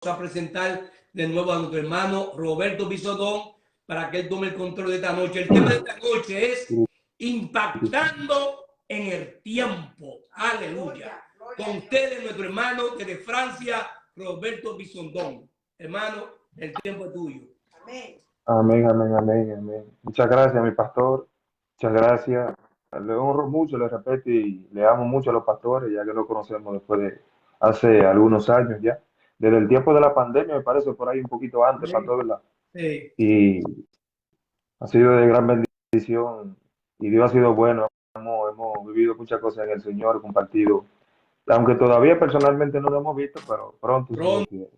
a presentar de nuevo a nuestro hermano Roberto Bisodón para que él tome el control de esta noche. El tema de esta noche es impactando en el tiempo. Aleluya. Con ustedes, nuestro hermano desde Francia, Roberto Bisodón. Hermano, el tiempo es tuyo. Amén. Amén, amén, amén, amén. Muchas gracias, mi pastor. Muchas gracias. Le honro mucho, le respeto y le amo mucho a los pastores, ya que lo conocemos después de hace algunos años ya. Desde el tiempo de la pandemia, me parece, por ahí un poquito antes, pastor, ¿verdad? Sí. Y ha sido de gran bendición y Dios ha sido bueno. Hemos vivido muchas cosas en el Señor, compartido. Aunque todavía personalmente no lo hemos visto, pero pronto, si Dios quiere.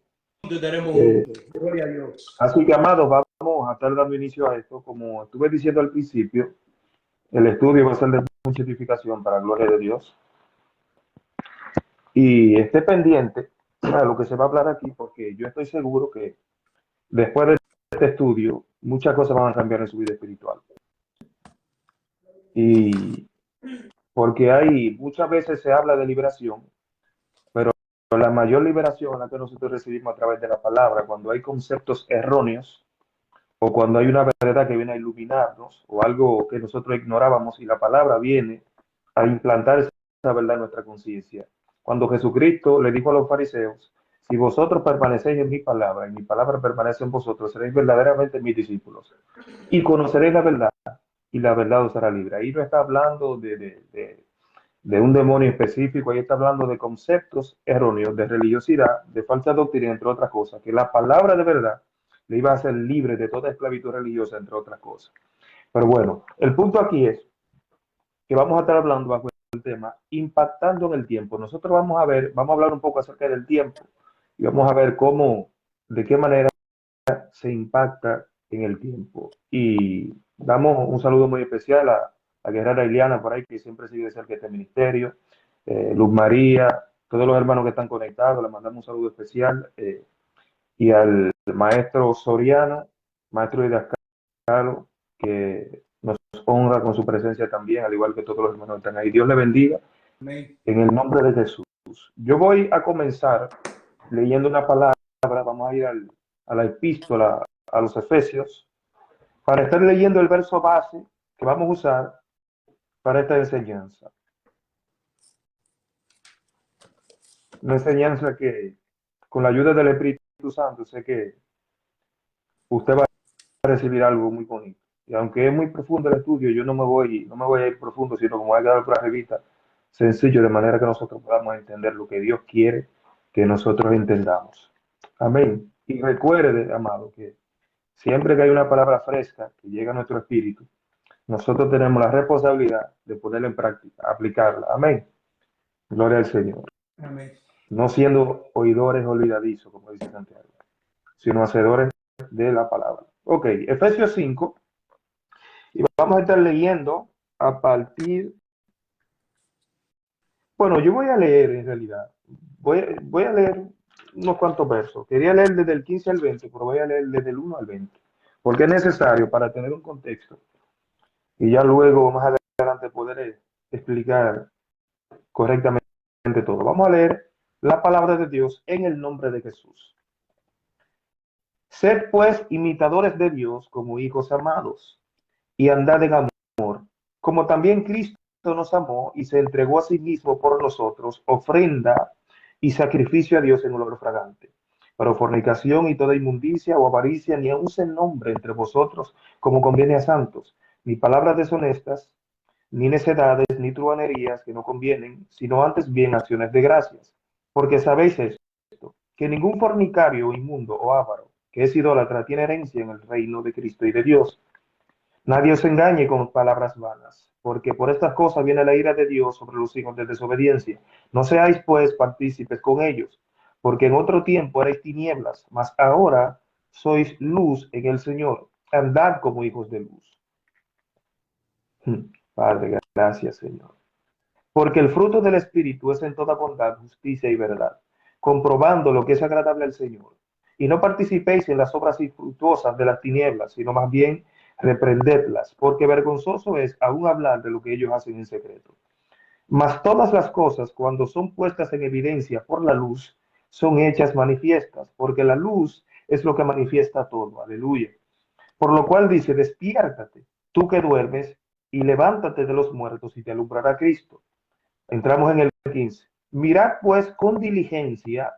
Estaremos juntos. Gloria a Dios. Así que, amados, vamos a estar dando inicio a esto. Como estuve diciendo al principio, el estudio va a ser de mucha edificación para la gloria de Dios. Y esté pendiente a lo que se va a hablar aquí, porque yo estoy seguro que después de este estudio, muchas cosas van a cambiar en su vida espiritual. Y porque muchas veces se habla de liberación, pero la mayor liberación es la que nosotros recibimos a través de la palabra, cuando hay conceptos erróneos o cuando hay una verdad que viene a iluminarnos o algo que nosotros ignorábamos y la palabra viene a implantar esa verdad en nuestra conciencia. Cuando Jesucristo le dijo a los fariseos, si vosotros permanecéis en mi palabra y mi palabra permanece en vosotros, seréis verdaderamente mis discípulos y conoceréis la verdad y la verdad os hará libre. Ahí no está hablando de un demonio específico, ahí está hablando de conceptos erróneos, de religiosidad, de falsa doctrina, entre otras cosas, que la palabra de verdad le iba a hacer libre de toda esclavitud religiosa, entre otras cosas. Pero bueno, el punto aquí es que vamos a estar hablando bajo el tema impactando en el tiempo. Nosotros vamos a hablar un poco acerca del tiempo y vamos a ver de qué manera se impacta en el tiempo. Y damos un saludo muy especial a la guerrera Iliana por ahí, que siempre sigue de cerca este ministerio, Luz María, todos los hermanos que están conectados, les mandamos un saludo especial, y al maestro Soriano, maestro Didascalo, que nos honra con su presencia también, al igual que todos los hermanos que están ahí. Dios le bendiga. Amén. En el nombre de Jesús. Yo voy a comenzar leyendo una palabra, vamos a ir a la epístola a los Efesios, para estar leyendo el verso base que vamos a usar para esta enseñanza. Una enseñanza que, con la ayuda del Espíritu Santo, sé que usted va a recibir algo muy bonito. Y aunque es muy profundo el estudio, yo no me voy a ir profundo, sino como voy a quedar por arribita, sencillo, de manera que nosotros podamos entender lo que Dios quiere que nosotros entendamos. Amén. Y recuerde, amado, que siempre que hay una palabra fresca que llega a nuestro espíritu, nosotros tenemos la responsabilidad de ponerla en práctica, aplicarla. Amén. Gloria al Señor. Amén. No siendo oidores olvidadizos, como dice Santiago, sino hacedores de la palabra. Ok, Efesios 5, y vamos a estar leyendo a partir... Bueno, yo voy a leer en realidad, voy a leer unos cuantos versos. Quería leer desde el 15 al 20, pero voy a leer desde el 1 al 20, porque es necesario para tener un contexto y ya luego, más adelante, poder explicar correctamente todo. Vamos a leer la palabra de Dios en el nombre de Jesús. Sed pues imitadores de Dios como hijos amados, y andad en amor, como también Cristo nos amó y se entregó a sí mismo por nosotros, ofrenda y sacrificio a Dios en olor fragante. Pero fornicación y toda inmundicia o avaricia ni aun se nombre entre vosotros como conviene a santos, ni palabras deshonestas, ni necedades, ni truhanerías que no convienen, sino antes bien acciones de gracias. Porque sabéis esto, que ningún fornicario, inmundo o avaro, que es idólatra, tiene herencia en el reino de Cristo y de Dios. Nadie os engañe con palabras vanas, porque por estas cosas viene la ira de Dios sobre los hijos de desobediencia. No seáis pues partícipes con ellos, porque en otro tiempo erais tinieblas, mas ahora sois luz en el Señor. Andad como hijos de luz. Padre, gracias, Señor. Porque el fruto del Espíritu es en toda bondad, justicia y verdad, comprobando lo que es agradable al Señor. Y no participéis en las obras infructuosas de las tinieblas, sino más bien reprendedlas, porque vergonzoso es aún hablar de lo que ellos hacen en secreto. Mas todas las cosas, cuando son puestas en evidencia por la luz, son hechas manifiestas, porque la luz es lo que manifiesta todo. Aleluya. Por lo cual dice, despiértate, tú que duermes, y levántate de los muertos y te alumbrará Cristo. Entramos en el 15. Mirad pues con diligencia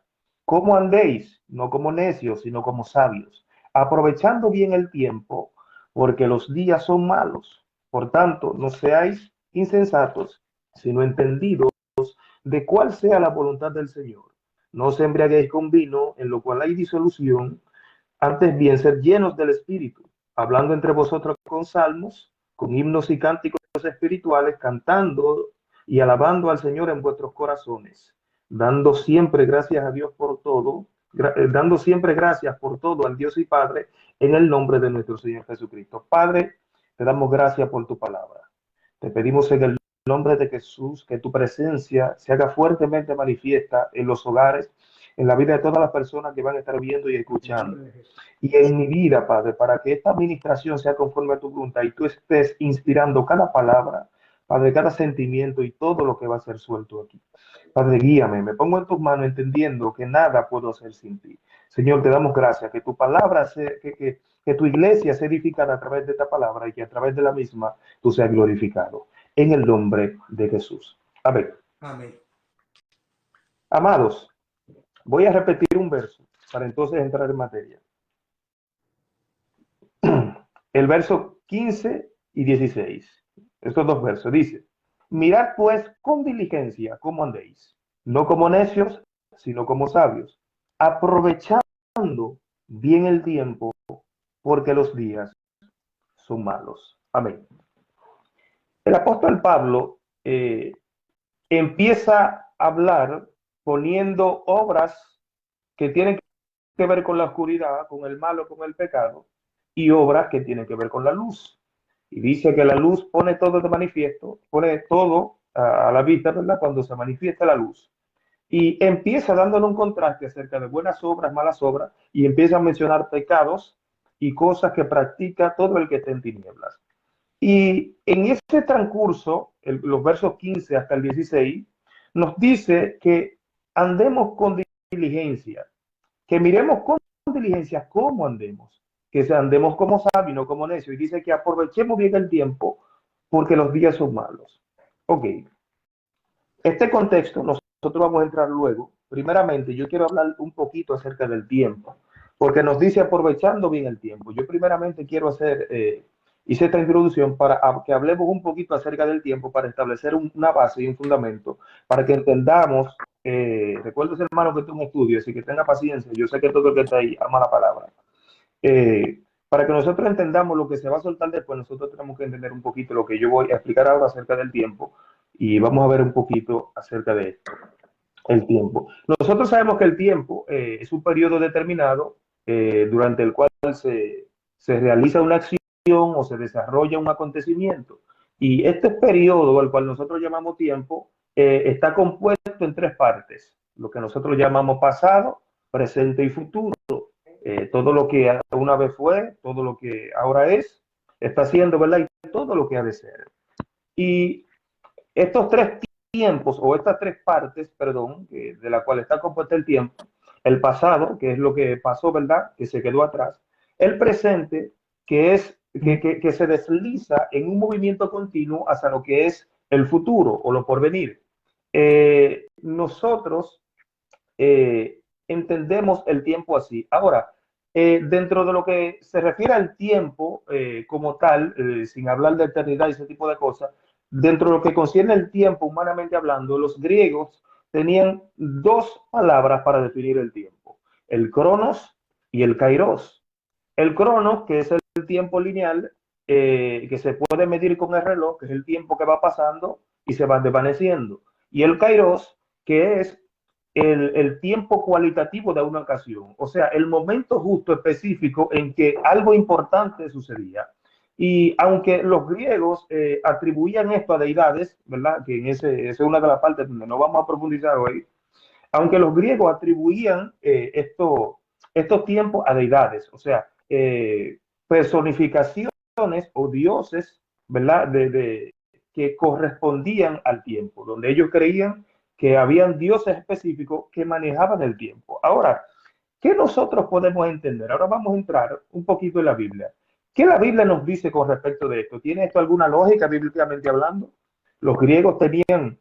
cómo andéis, no como necios, sino como sabios, aprovechando bien el tiempo, porque los días son malos. Por tanto, no seáis insensatos, sino entendidos de cuál sea la voluntad del Señor. No os embriaguéis con vino, en lo cual hay disolución, antes bien ser llenos del Espíritu, hablando entre vosotros con salmos, con himnos y cánticos espirituales, cantando y alabando al Señor en vuestros corazones, dando siempre gracias a Dios por todo, dando siempre gracias por todo al Dios y Padre, en el nombre de nuestro Señor Jesucristo. Padre, te damos gracias por tu palabra. Te pedimos en el nombre de Jesús que tu presencia se haga fuertemente manifiesta en los hogares, en la vida de todas las personas que van a estar viendo y escuchando. Y en mi vida, Padre, para que esta administración sea conforme a tu voluntad y tú estés inspirando cada palabra, Padre, cada sentimiento y todo lo que va a ser suelto aquí. Padre, guíame, me pongo en tus manos entendiendo que nada puedo hacer sin ti. Señor, te damos gracias, que tu palabra, que tu iglesia sea edificada a través de esta palabra y que a través de la misma tú seas glorificado. En el nombre de Jesús. Amén. Amén. Amados, voy a repetir un verso para entonces entrar en materia. El verso 15 y 16. Estos dos versos dice, mirad pues con diligencia cómo andéis, no como necios, sino como sabios, aprovechando bien el tiempo, porque los días son malos. Amén. El apóstol Pablo empieza a hablar poniendo obras que tienen que ver con la oscuridad, con el malo, con el pecado, y obras que tienen que ver con la luz. Y dice que la luz pone todo de manifiesto, pone todo a la vista, ¿verdad? Cuando se manifiesta la luz. Y empieza dándole un contraste acerca de buenas obras, malas obras, y empieza a mencionar pecados y cosas que practica todo el que está en tinieblas. Y en ese transcurso, los versos 15 hasta el 16, nos dice que andemos con diligencia, que miremos con diligencia cómo andemos, que andemos como sabios, no como necios. Y dice que aprovechemos bien el tiempo porque los días son malos. Ok, este contexto nosotros vamos a entrar luego. Primeramente, yo quiero hablar un poquito acerca del tiempo, porque nos dice aprovechando bien el tiempo. Yo primeramente quiero hice esta introducción para que hablemos un poquito acerca del tiempo, para establecer una base y un fundamento, para que entendamos. Recuerda, hermano, que esto es un estudio, así que tenga paciencia. Yo sé que todo el que está ahí ama la palabra. Para que nosotros entendamos lo que se va a soltar después, nosotros tenemos que entender un poquito lo que yo voy a explicar ahora acerca del tiempo, y vamos a ver un poquito acerca de esto, el tiempo. Nosotros sabemos que el tiempo es un periodo determinado durante el cual se realiza una acción o se desarrolla un acontecimiento. Y este periodo, al cual nosotros llamamos tiempo, está compuesto en tres partes, lo que nosotros llamamos pasado, presente y futuro. Todo lo que una vez fue, todo lo que ahora es, está siendo, ¿verdad? Y todo lo que ha de ser. Y estos tres tiempos, o estas tres partes, perdón, de la cual está compuesto el tiempo, el pasado, que es lo que pasó, ¿verdad? Que se quedó atrás. El presente, que se desliza en un movimiento continuo hacia lo que es el futuro o lo porvenir. Nosotros entendemos el tiempo así. Ahora, dentro de lo que se refiere al tiempo como tal, sin hablar de eternidad y ese tipo de cosas, dentro de lo que concierne el tiempo, humanamente hablando, los griegos tenían dos palabras para definir el tiempo: el cronos y el kairos. El cronos, que es el tiempo lineal, que se puede medir con el reloj, que es el tiempo que va pasando y se va desvaneciendo. Y el kairos, que es el tiempo cualitativo de una ocasión, o sea, el momento justo específico en que algo importante sucedía. Y aunque los griegos atribuían esto a deidades, ¿verdad? Que esa es una de las partes donde no vamos a profundizar hoy. Aunque los griegos atribuían estos tiempos a deidades, o sea, personificaciones o dioses, ¿verdad? Que correspondían al tiempo, donde ellos creían que habían dioses específicos que manejaban el tiempo. Ahora, ¿qué nosotros podemos entender? Ahora vamos a entrar un poquito en la Biblia. ¿Qué la Biblia nos dice con respecto de esto? ¿Tiene esto alguna lógica bíblicamente hablando? Los griegos tenían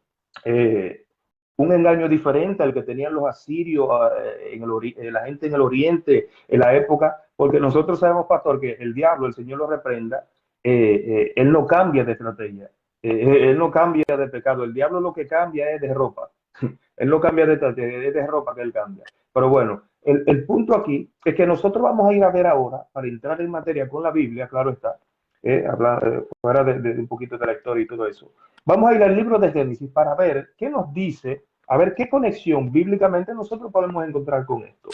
un engaño diferente al que tenían los asirios, la gente en el oriente, en la época, porque nosotros sabemos, pastor, que el diablo, el Señor lo reprenda, él no cambia de estrategia, él no cambia de pecado, el diablo lo que cambia es de ropa, él no cambia de estrategia, es de ropa que él cambia. Pero bueno, el punto aquí es que nosotros vamos a ir a ver ahora, para entrar en materia con la Biblia, claro está, fuera de un poquito de la historia y todo eso. Vamos a ir al libro de Génesis para ver qué nos dice, a ver qué conexión bíblicamente nosotros podemos encontrar con esto.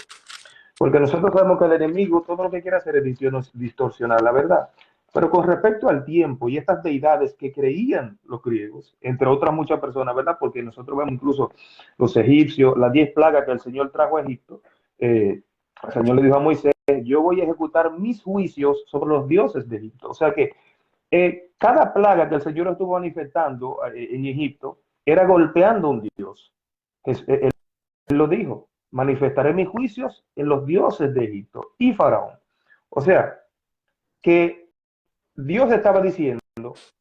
Porque nosotros sabemos que el enemigo todo lo que quiere hacer es distorsionar la verdad. Pero con respecto al tiempo y estas deidades que creían los griegos, entre otras muchas personas, ¿verdad? Porque nosotros vemos incluso los egipcios, las 10 plagas que el Señor trajo a Egipto, el Señor le dijo a Moisés, yo voy a ejecutar mis juicios sobre los dioses de Egipto. O sea que cada plaga que el Señor estuvo manifestando en Egipto era golpeando a un dios. Él lo dijo, manifestaré mis juicios en los dioses de Egipto y Faraón. O sea, que Dios estaba diciendo,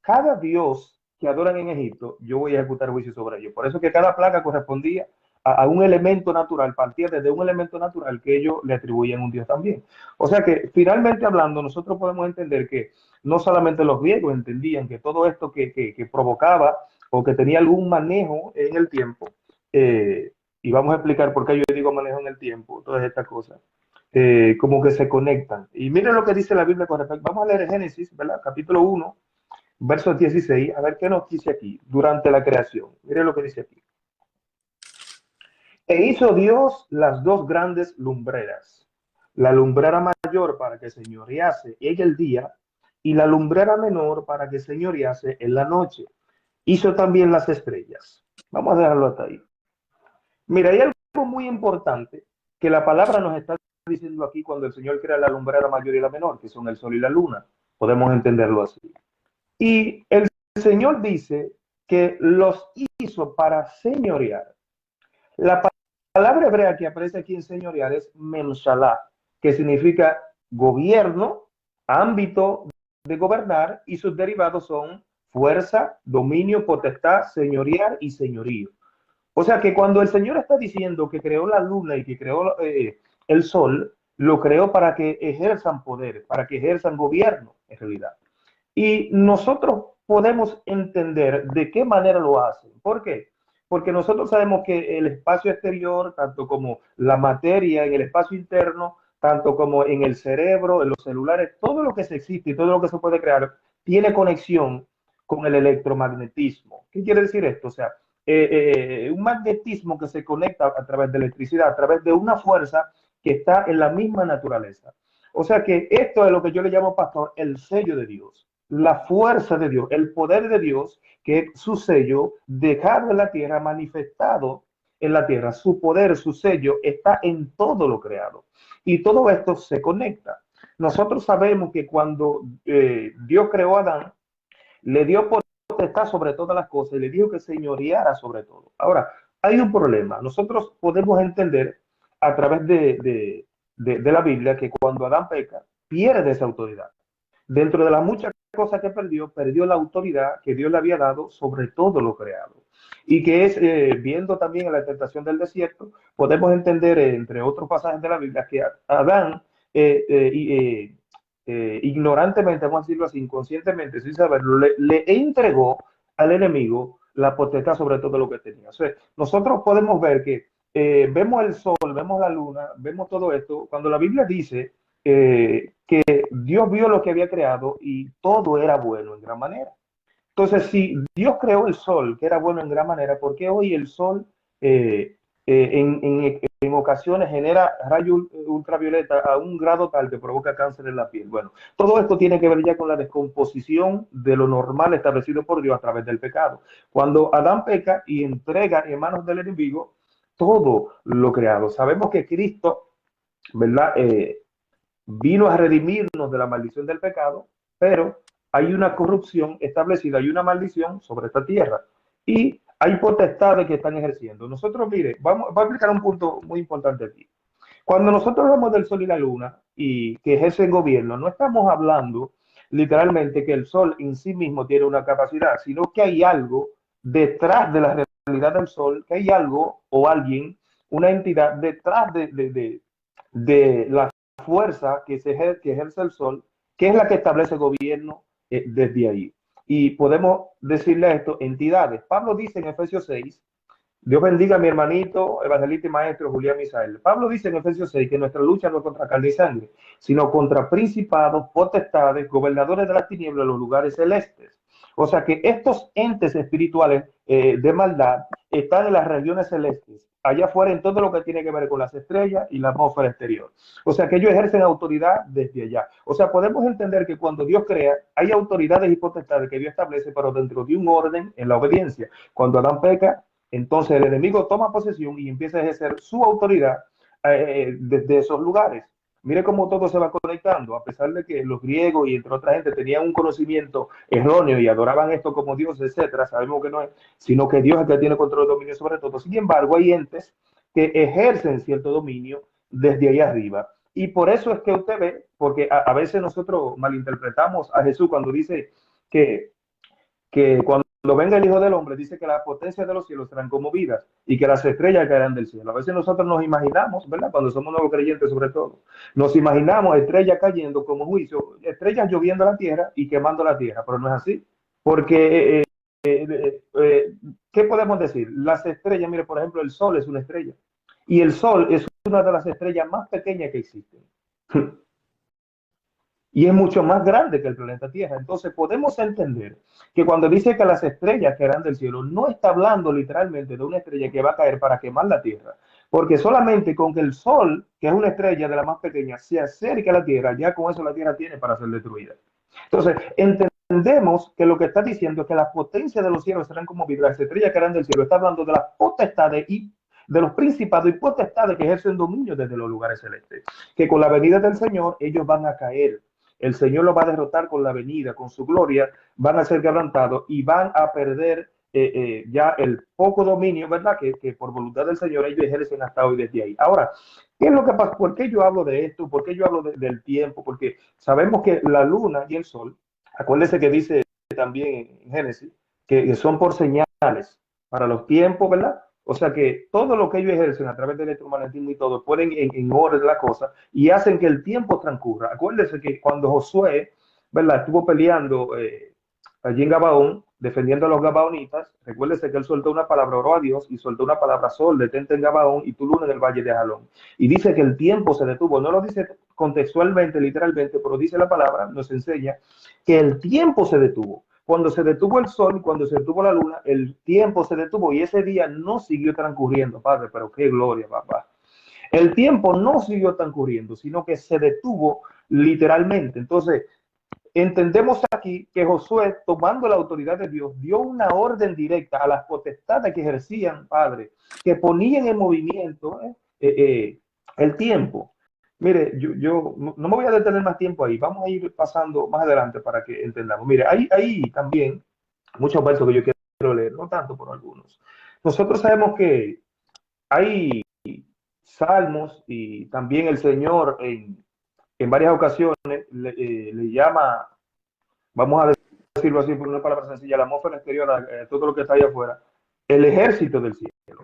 cada dios que adoran en Egipto, yo voy a ejecutar juicio sobre ellos. Por eso que cada plaga correspondía a un elemento natural, partía desde un elemento natural que ellos le atribuían a un dios también. O sea que, finalmente hablando, nosotros podemos entender que no solamente los griegos entendían que todo esto que provocaba o que tenía algún manejo en el tiempo, y vamos a explicar por qué yo digo manejo en el tiempo, todas estas cosas, como que se conectan. Y miren lo que dice la Biblia con respecto. Vamos a leer Génesis, ¿verdad? Capítulo 1, verso 16, a ver qué nos dice aquí, durante la creación. Miren lo que dice aquí. E hizo Dios las dos grandes lumbreras, la lumbrera mayor para que señorease en el día y la lumbrera menor para que señorease en la noche. Hizo también las estrellas. Vamos a dejarlo hasta ahí. Mira, hay algo muy importante que la palabra nos está diciendo aquí cuando el Señor crea la lumbrera mayor y la menor, que son el sol y la luna. Podemos entenderlo así. Y el Señor dice que los hizo para señorear. La palabra hebrea que aparece aquí en señorear es memshalá, que significa gobierno, ámbito de gobernar, y sus derivados son fuerza, dominio, potestad, señorear y señorío. O sea que cuando el Señor está diciendo que creó la luna y que creó el sol, lo creó para que ejerzan poder, para que ejerzan gobierno, en realidad. Y nosotros podemos entender de qué manera lo hacen. ¿Por qué? Porque nosotros sabemos que el espacio exterior, tanto como la materia en el espacio interno, tanto como en el cerebro, en los celulares, todo lo que se existe y todo lo que se puede crear, tiene conexión con el electromagnetismo. ¿Qué quiere decir esto? O sea, un magnetismo que se conecta a través de electricidad, a través de una fuerza que está en la misma naturaleza. O sea que esto es lo que yo le llamo, pastor, el sello de Dios, la fuerza de Dios, el poder de Dios, que es su sello dejado en la tierra, manifestado en la tierra. Su poder, su sello está en todo lo creado. Y todo esto se conecta. Nosotros sabemos que cuando Dios creó a Adán, le dio potestad sobre todas las cosas y le dijo que señoreara sobre todo. Ahora, hay un problema. Nosotros podemos entender a través de la Biblia que cuando Adán peca, pierde esa autoridad. Dentro de las muchas cosas que perdió la autoridad que Dios le había dado sobre todo lo creado. Y que es, viendo también en la tentación del desierto, podemos entender, entre otros pasajes de la Biblia, que Adán ignorantemente, vamos a decirlo así, inconscientemente, sin saberlo, le entregó al enemigo la potestad sobre todo lo que tenía. O sea, nosotros podemos ver que vemos el sol, vemos la luna, vemos todo esto, cuando la Biblia dice que Dios vio lo que había creado y todo era bueno en gran manera. Entonces, si Dios creó el sol, que era bueno en gran manera, ¿por qué hoy el sol en ocasiones genera rayos ultravioleta a un grado tal que provoca cáncer en la piel? Bueno, todo esto tiene que ver ya con la descomposición de lo normal establecido por Dios a través del pecado. Cuando Adán peca y entrega en manos del enemigo todo lo creado. Sabemos que Cristo, ¿verdad? Vino a redimirnos de la maldición del pecado, pero hay una corrupción establecida, hay una maldición sobre esta tierra. Y hay potestades que están ejerciendo. Nosotros, mire, voy a explicar un punto muy importante aquí. Cuando nosotros hablamos del sol y la luna y que ejercen gobierno, no estamos hablando literalmente que el sol en sí mismo tiene una capacidad, sino que hay algo detrás de la realidad del sol, que hay algo o alguien, una entidad detrás de la fuerza que ejerce el sol, que es la que establece gobierno desde ahí. Y podemos decirle a esto entidades. Pablo dice en Efesios 6, Dios bendiga a mi hermanito, evangelista y maestro Julián Misael. Pablo dice en Efesios 6 que nuestra lucha no es contra carne y sangre, sino contra principados, potestades, gobernadores de las tinieblas de los lugares celestes. O sea que estos entes espirituales de maldad están en las regiones celestes, allá afuera en todo lo que tiene que ver con las estrellas y la atmósfera exterior. O sea que ellos ejercen autoridad desde allá. O sea, podemos entender que cuando Dios crea, hay autoridades y potestades que Dios establece, pero dentro de un orden en la obediencia. Cuando Adán peca, entonces el enemigo toma posesión y empieza a ejercer su autoridad desde esos lugares. Mire cómo todo se va conectando, a pesar de que los griegos y entre otra gente tenían un conocimiento erróneo y adoraban esto como Dios, etcétera. Sabemos que no es, sino que Dios es el que tiene control de dominio sobre todo. Sin embargo, hay entes que ejercen cierto dominio desde ahí arriba. Y por eso es que usted ve, porque a veces nosotros malinterpretamos a Jesús cuando dice que cuando venga el Hijo del Hombre, dice que las potencias de los cielos serán conmovidas y que las estrellas caerán del cielo. A veces nosotros nos imaginamos, ¿verdad? Cuando somos nuevos creyentes sobre todo, nos imaginamos estrellas cayendo como juicio, estrellas lloviendo a la tierra y quemando la tierra, pero no es así. Porque, ¿qué podemos decir? Las estrellas, mire, por ejemplo, el Sol es una estrella y el Sol es una de las estrellas más pequeñas que existen. Y es mucho más grande que el planeta Tierra. Entonces podemos entender que cuando dice que las estrellas caerán del cielo, no está hablando literalmente de una estrella que va a caer para quemar la Tierra, porque solamente con que el Sol, que es una estrella de la más pequeña, se acerque a la Tierra, ya con eso la Tierra tiene para ser destruida. Entonces entendemos que lo que está diciendo es que las potencias de los cielos serán conmovidas, las estrellas caerán del cielo. Está hablando de las potestades y de los principados y potestades que ejercen dominio desde los lugares celestes, que con la venida del Señor ellos van a caer. El Señor los va a derrotar con la venida, con su gloria, van a ser quebrantados y van a perder ya el poco dominio, ¿verdad? Que por voluntad del Señor ellos ejercen hasta hoy desde ahí. Ahora, ¿qué es lo que pasa? ¿Por qué yo hablo de esto? ¿Por qué yo hablo del tiempo? Porque sabemos que la luna y el sol, acuérdense que dice también en Génesis, que son por señales para los tiempos, ¿verdad? O sea que todo lo que ellos ejercen a través del electromagnetismo y todo, ponen en orden la cosa y hacen que el tiempo transcurra. Acuérdense que cuando Josué, ¿verdad?, estuvo peleando allí en Gabaón, defendiendo a los gabaonitas, recuérdese que él soltó una palabra, oró a Dios y soltó una palabra: sol, detente en Gabaón y tu luna en el valle de Jalón. Y dice que el tiempo se detuvo. No lo dice contextualmente, literalmente, pero dice la palabra, nos enseña que el tiempo se detuvo. Cuando se detuvo el sol, cuando se detuvo la luna, el tiempo se detuvo y ese día no siguió transcurriendo, Padre, pero qué gloria, papá. El tiempo no siguió transcurriendo, sino que se detuvo literalmente. Entonces, entendemos aquí que Josué, tomando la autoridad de Dios, dio una orden directa a las potestades que ejercían, Padre, que ponían en movimiento el tiempo. Mire, yo no me voy a detener más tiempo ahí, vamos a ir pasando más adelante para que entendamos. Mire, hay también muchos versos que yo quiero leer, no tanto por algunos. Nosotros sabemos que hay salmos y también el Señor en varias ocasiones le llama, vamos a decirlo así por una palabra sencilla, la atmósfera exterior, todo lo que está allá afuera, el ejército del cielo,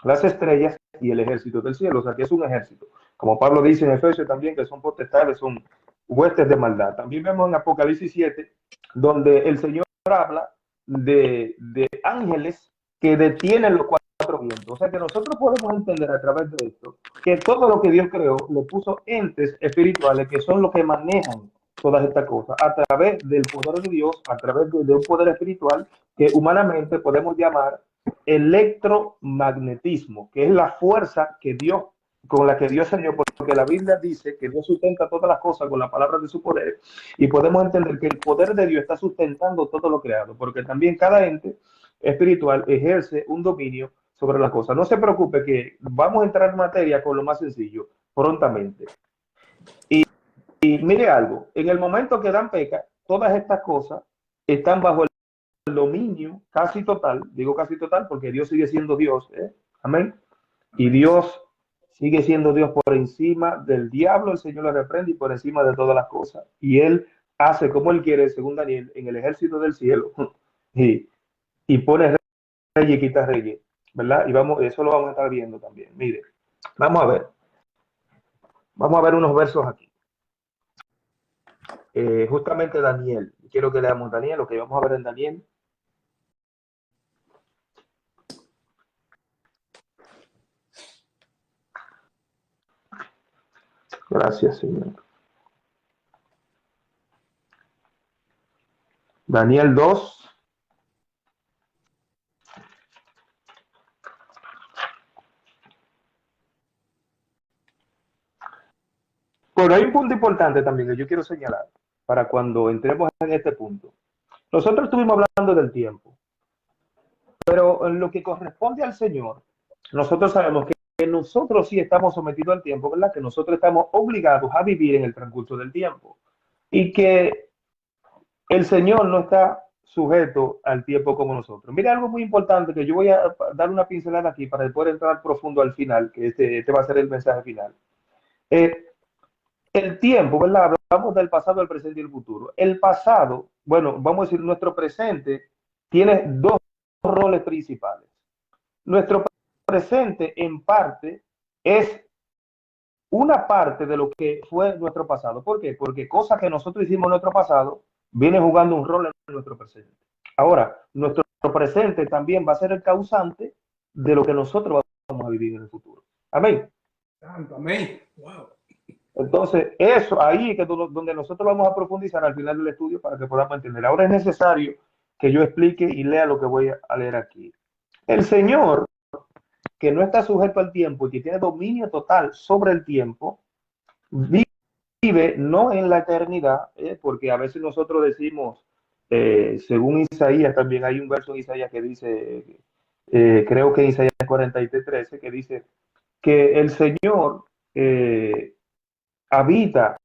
las estrellas y el ejército del cielo, o sea que es un ejército. Como Pablo dice en Efesios también, que son potestades, son huestes de maldad. También vemos en Apocalipsis 7, donde el Señor habla de ángeles que detienen los cuatro vientos. O sea que nosotros podemos entender a través de esto que todo lo que Dios creó le puso entes espirituales que son los que manejan todas estas cosas a través del poder de Dios, a través de un poder espiritual que humanamente podemos llamar electromagnetismo, que es la fuerza que Dios, con la que Dios enseñó, porque la Biblia dice que Dios sustenta todas las cosas con la palabra de su poder, y podemos entender que el poder de Dios está sustentando todo lo creado, porque también cada ente espiritual ejerce un dominio sobre las cosas. No se preocupe que vamos a entrar en materia con lo más sencillo prontamente. Y mire algo, en el momento que Dan peca, todas estas cosas están bajo dominio casi total, digo casi total porque Dios sigue siendo Dios, amén, y Dios sigue siendo Dios por encima del diablo, el Señor le reprende y por encima de todas las cosas, y Él hace como Él quiere, según Daniel, en el ejército del cielo, y pone reyes y quita reyes, ¿verdad? Y vamos, eso lo vamos a estar viendo también. Mire, vamos a ver unos versos aquí. Justamente Daniel, quiero que leamos Daniel, lo que vamos a ver en Daniel. Gracias, Señor. Daniel 2. Bueno, hay un punto importante también que yo quiero señalar para cuando entremos en este punto. Nosotros estuvimos hablando del tiempo, pero en lo que corresponde al Señor, nosotros sabemos que nosotros sí estamos sometidos al tiempo, ¿verdad? Que nosotros estamos obligados a vivir en el transcurso del tiempo y que el Señor no está sujeto al tiempo como nosotros. Mira algo muy importante que yo voy a dar una pincelada aquí para poder entrar profundo al final, que este va a ser el mensaje final. El tiempo, ¿verdad? Hablamos del pasado, el presente y el futuro. El pasado, bueno, vamos a decir, nuestro presente tiene dos roles principales. Nuestro presente, en parte, es una parte de lo que fue nuestro pasado. ¿Por qué? Porque cosas que nosotros hicimos en nuestro pasado vienen jugando un rol en nuestro presente. Ahora, nuestro presente también va a ser el causante de lo que nosotros vamos a vivir en el futuro. Amén. Amén. Wow. Entonces, eso ahí es donde nosotros vamos a profundizar al final del estudio para que podamos entender. Ahora es necesario que yo explique y lea lo que voy a leer aquí. El Señor, que no está sujeto al tiempo y que tiene dominio total sobre el tiempo, vive no en la eternidad, porque a veces nosotros decimos, según Isaías, también hay un verso en Isaías que dice, creo que Isaías 43:13, que dice que el Señor habita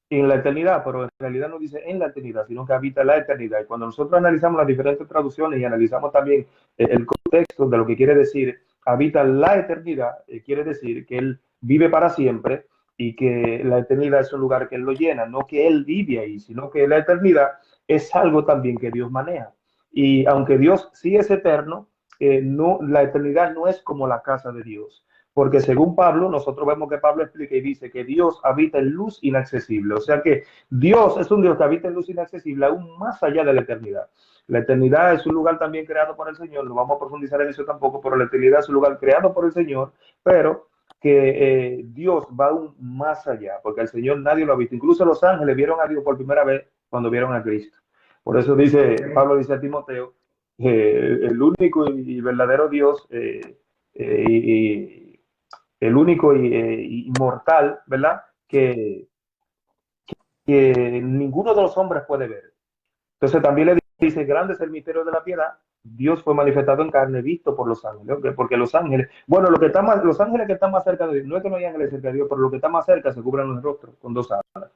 en la eternidad, pero en realidad no dice en la eternidad, sino que habita la eternidad. Y cuando nosotros analizamos las diferentes traducciones y analizamos también el contexto de lo que quiere decir habita la eternidad, quiere decir que Él vive para siempre y que la eternidad es un lugar que Él lo llena, no que Él vive ahí, sino que la eternidad es algo también que Dios maneja. Y aunque Dios sí es eterno, no, la eternidad no es como la casa de Dios. Porque según Pablo, nosotros vemos que Pablo explica y dice que Dios habita en luz inaccesible. O sea que Dios es un Dios que habita en luz inaccesible aún más allá de la eternidad. La eternidad es un lugar también creado por el Señor, no vamos a profundizar en eso tampoco, pero la eternidad es un lugar creado por el Señor, pero que Dios va aún más allá, porque el Señor nadie lo ha visto. Incluso los ángeles vieron a Dios por primera vez cuando vieron a Cristo. Por eso dice, Pablo dice a Timoteo, el único y verdadero Dios y el único inmortal, ¿verdad? Que ninguno de los hombres puede ver. Entonces también le dice, grande es el misterio de la piedad, Dios fue manifestado en carne, visto por los ángeles, ¿okay? Porque los ángeles, bueno, los ángeles que están más cerca de Dios, no es que no hay ángeles cerca de Dios, pero los que están más cerca se cubren los rostros con dos alas.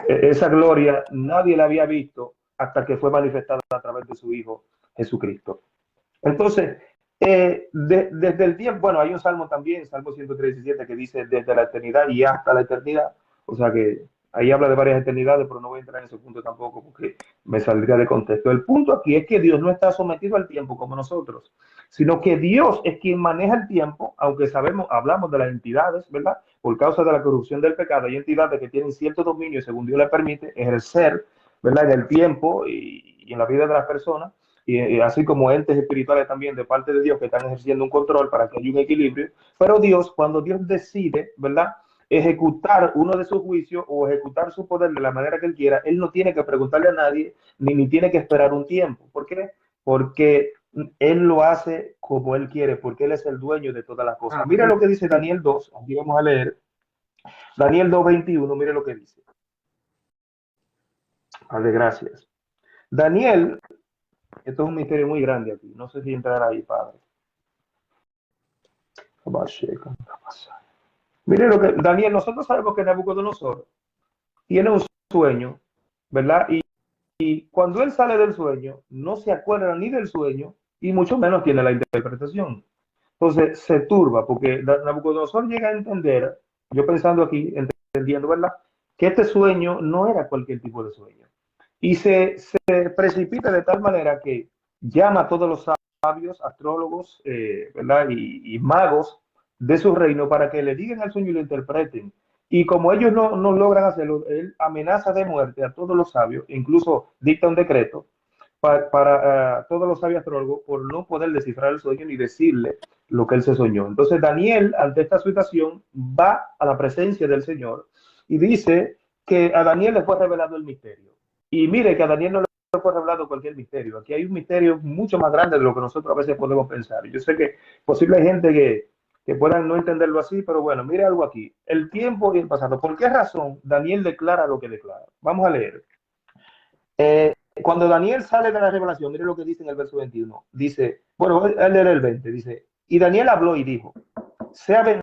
Esa gloria nadie la había visto hasta que fue manifestada a través de su Hijo Jesucristo. Entonces, desde el tiempo, bueno, hay un salmo también, Salmo 137, que dice desde la eternidad y hasta la eternidad, o sea que ahí habla de varias eternidades, pero no voy a entrar en ese punto tampoco porque me saldría de contexto. El punto aquí es que Dios no está sometido al tiempo como nosotros, sino que Dios es quien maneja el tiempo, aunque sabemos, hablamos de las entidades, ¿verdad? Por causa de la corrupción del pecado, hay entidades que tienen cierto dominio, según Dios les permite, ejercer, ¿verdad? En el tiempo y en la vida de las personas. Y así como entes espirituales también de parte de Dios que están ejerciendo un control para que haya un equilibrio, pero Dios, cuando Dios decide, ¿verdad?, ejecutar uno de sus juicios o ejecutar su poder de la manera que Él quiera, Él no tiene que preguntarle a nadie, ni tiene que esperar un tiempo. ¿Por qué? Porque Él lo hace como Él quiere, porque Él es el dueño de todas las cosas. Mira lo que dice Daniel 2, aquí vamos a leer, Daniel 2:21, mire lo que dice. Vale, gracias. Daniel, esto es un misterio muy grande aquí. No sé si entrar ahí, padre. Mire lo que Daniel, nosotros sabemos que Nabucodonosor tiene un sueño, ¿verdad? y cuando él sale del sueño, no se acuerda ni del sueño y mucho menos tiene la interpretación. Entonces se turba porque Nabucodonosor llega a entender, yo pensando aquí, entendiendo, ¿verdad? Que este sueño no era cualquier tipo de sueño. Y se precipita de tal manera que llama a todos los sabios, astrólogos, ¿verdad? Y magos de su reino para que le digan el sueño y lo interpreten. Y como ellos no logran hacerlo, él amenaza de muerte a todos los sabios, incluso dicta un decreto para todos los sabios astrólogos por no poder descifrar el sueño ni decirle lo que él se soñó. Entonces Daniel, ante esta situación, va a la presencia del Señor y dice que a Daniel le fue revelado el misterio. Y mire que a Daniel no le fue revelado cualquier misterio. Aquí hay un misterio mucho más grande de lo que nosotros a veces podemos pensar. Yo sé que posible hay gente que puedan no entenderlo así, pero bueno, mire algo aquí. El tiempo y el pasado. ¿Por qué razón Daniel declara lo que declara? Vamos a leer. Cuando Daniel sale de la revelación, mire lo que dice en el verso 21. Dice, bueno, voy a leer el 20. Dice, y Daniel habló y dijo, sea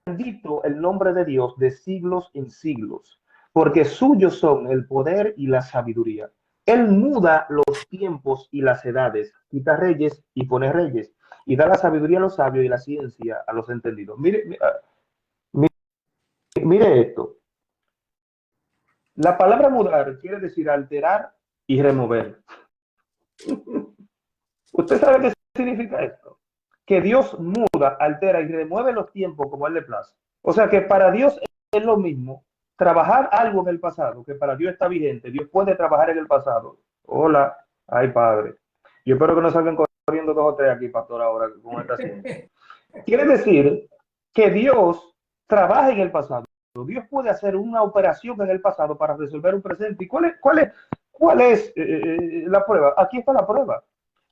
bendito el nombre de Dios de siglos en siglos, porque suyos son el poder y la sabiduría. Él muda los tiempos y las edades, quita reyes y pone reyes, y da la sabiduría a los sabios y la ciencia a los entendidos. Mire esto. La palabra mudar quiere decir alterar y remover. ¿Usted sabe qué significa esto? Que Dios muda, altera y remueve los tiempos como Él le place. O sea que para Dios es lo mismo trabajar algo en el pasado, que para Dios está vigente. Dios puede trabajar en el pasado. Hola, ay Padre. Yo espero que no salgan corriendo 2 o 3 aquí, pastor, ahora con esta asunto. Quiere decir que Dios trabaja en el pasado. Dios puede hacer una operación en el pasado para resolver un presente. ¿Y cuál es la prueba? Aquí está la prueba.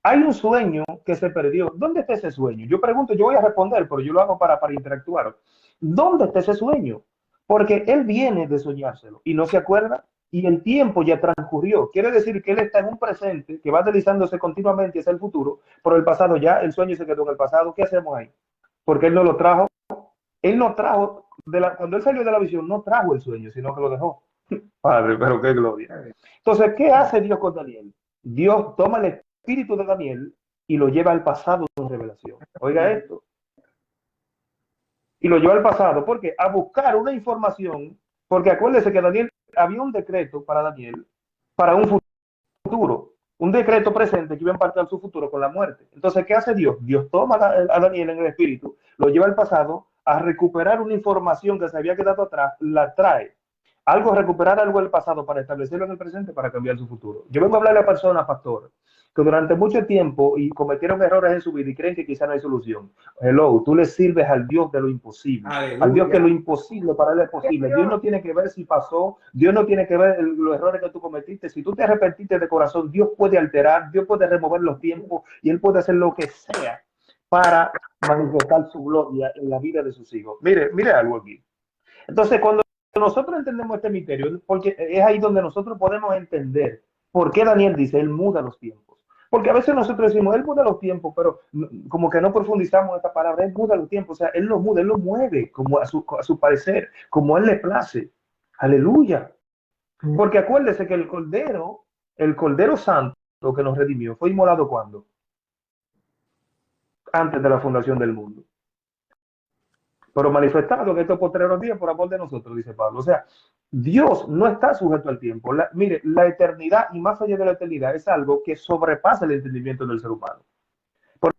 Hay un sueño que se perdió. ¿Dónde está ese sueño? Yo pregunto, yo voy a responder, pero yo lo hago para interactuar. ¿Dónde está ese sueño? Porque él viene de soñárselo y no se acuerda y el tiempo ya transcurrió. Quiere decir que él está en un presente que va deslizándose continuamente hacia el futuro, pero el pasado ya, el sueño se quedó en el pasado. ¿Qué hacemos ahí? Porque él no lo trajo. Él no trajo, cuando él salió de la visión, no trajo el sueño, sino que lo dejó. Padre, pero qué gloria. Entonces, ¿qué hace Dios con Daniel? Dios toma el espíritu de Daniel y lo lleva al pasado de revelación. Oiga esto. Y lo lleva al pasado, porque a buscar una información, porque acuérdese que Daniel, había un decreto para Daniel, para un futuro, un decreto presente que iba a impactar su futuro con la muerte. Entonces, ¿qué hace Dios? Dios toma a Daniel en el espíritu, lo lleva al pasado a recuperar una información que se había quedado atrás, la trae. Recuperar algo del pasado para establecerlo en el presente para cambiar su futuro. Yo vengo a hablarle a personas, pastor, que durante mucho tiempo y cometieron errores en su vida y creen que quizá no hay solución. Hello, tú le sirves al Dios de lo imposible. Aleluya. Al Dios que lo imposible para él es posible. Dios no tiene que ver si pasó, Dios no tiene que ver los errores que tú cometiste. Si tú te arrepentiste de corazón, Dios puede alterar, Dios puede remover los tiempos y él puede hacer lo que sea para manifestar su gloria en la vida de sus hijos. Mire algo aquí. Entonces, cuando nosotros entendemos este misterio, porque es ahí donde nosotros podemos entender por qué Daniel dice, él muda los tiempos. Porque a veces nosotros decimos, él muda los tiempos, pero como que no profundizamos en esta palabra, él muda los tiempos, o sea, él lo muda, él lo mueve como a su parecer, como a él le place. Aleluya. Porque acuérdese que el Cordero Santo que nos redimió, fue inmolado ¿cuándo? Antes de la fundación del mundo. Pero manifestado en estos postreros días por amor de nosotros, dice Pablo. O sea, Dios no está sujeto al tiempo. Mire, la eternidad y más allá de la eternidad es algo que sobrepasa el entendimiento del ser humano. Pero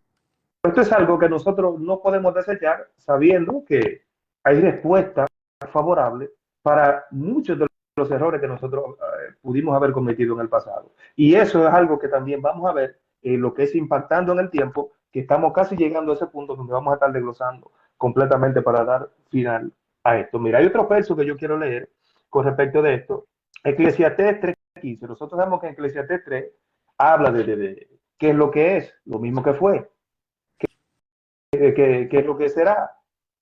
esto es algo que nosotros no podemos desechar sabiendo que hay respuesta favorable para muchos de los errores que nosotros pudimos haber cometido en el pasado. Y eso es algo que también vamos a ver lo que es impactando en el tiempo, que estamos casi llegando a ese punto donde vamos a estar desglosando completamente para dar final a esto. Mira, hay otro verso que yo quiero leer con respecto de esto. Eclesiastés 3:15. Nosotros sabemos que en Eclesiastés 3 habla de qué es lo que es, lo mismo que fue, qué es lo que será,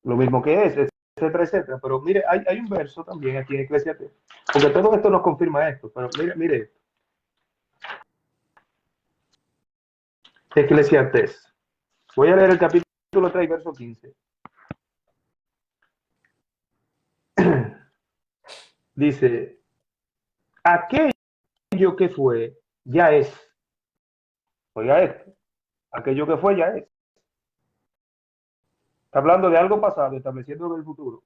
lo mismo que es, etcétera, etcétera. Pero mire, hay un verso también aquí en Eclesiastés, porque todo esto nos confirma esto, pero mire esto. Eclesiastés. Voy a leer el capítulo 3, verso 15. Dice, aquellos aquello que fue, ya es. Oiga esto, aquello que fue, ya es. Está hablando de algo pasado, estableciendo el futuro.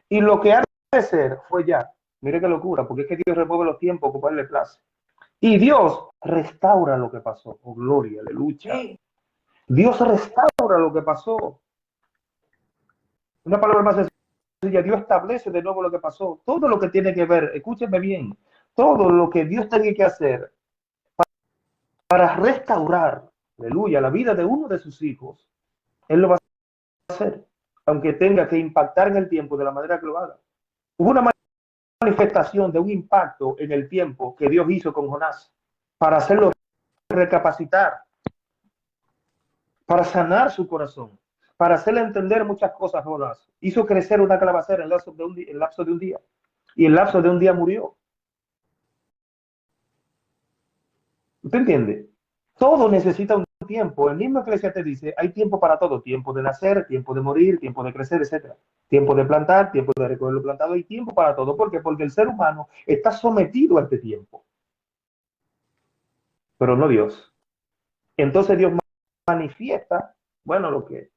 Y lo que ha de ser fue ya. Mire qué locura, porque es que Dios remueve los tiempos como a él le place. Y Dios restaura lo que pasó. Oh, gloria, aleluya. Dios restaura lo que pasó. Una palabra más sencilla, Dios establece de nuevo lo que pasó. Todo lo que tiene que ver, escúcheme bien, todo lo que Dios tiene que hacer para restaurar, aleluya, la vida de uno de sus hijos, Él lo va a hacer, aunque tenga que impactar en el tiempo de la manera que lo haga. Hubo una manifestación de un impacto en el tiempo que Dios hizo con Jonás para hacerlo recapacitar, para sanar su corazón, para hacerle entender muchas cosas a Jonás. Hizo crecer una calabacera en el lapso de un día, y el lapso de un día murió. ¿Usted entiende? Todo necesita un tiempo. El mismo Eclesiastés dice, hay tiempo para todo. Tiempo de nacer, tiempo de morir, tiempo de crecer, etc. Tiempo de plantar, tiempo de recoger lo plantado. Hay tiempo para todo. ¿Por qué? Porque el ser humano está sometido a este tiempo. Pero no Dios. Entonces Dios manifiesta, bueno, lo que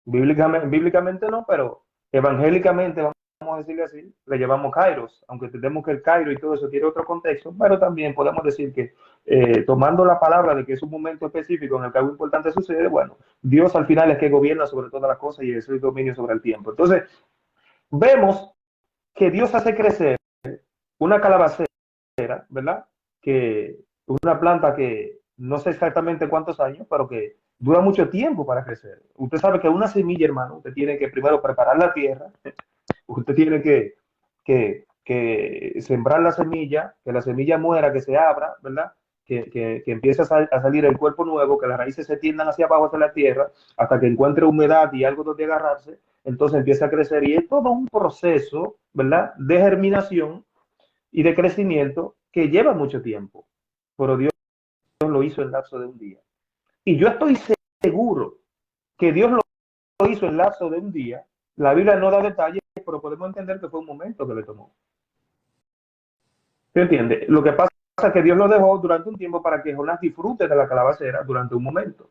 bíblicamente no, pero evangélicamente, vamos a decirle así, le llevamos kairos, aunque entendemos que el kairo y todo eso tiene otro contexto, pero también podemos decir que tomando la palabra de que es un momento específico en el que algo importante sucede, bueno, Dios al final es que gobierna sobre todas las cosas y es el dominio sobre el tiempo. Entonces, vemos que Dios hace crecer una calabacera, ¿verdad? Que una planta que no sé exactamente cuántos años, pero que dura mucho tiempo para crecer. Usted sabe que una semilla, hermano, usted tiene que primero preparar la tierra, usted tiene que sembrar la semilla, que la semilla muera, que se abra, ¿verdad? Que empiece a salir el cuerpo nuevo, que las raíces se tiendan hacia abajo hacia la tierra, hasta que encuentre humedad y algo donde agarrarse, entonces empieza a crecer. Y es todo un proceso, ¿verdad? De germinación y de crecimiento que lleva mucho tiempo. Pero Dios lo hizo en lapso de un día. Y yo estoy seguro que Dios lo hizo en lapso de un día. La Biblia no da detalles, pero podemos entender que fue un momento que le tomó. ¿Se entiende? Lo que pasa es que Dios lo dejó durante un tiempo para que Jonás disfrute de la calabacera durante un momento.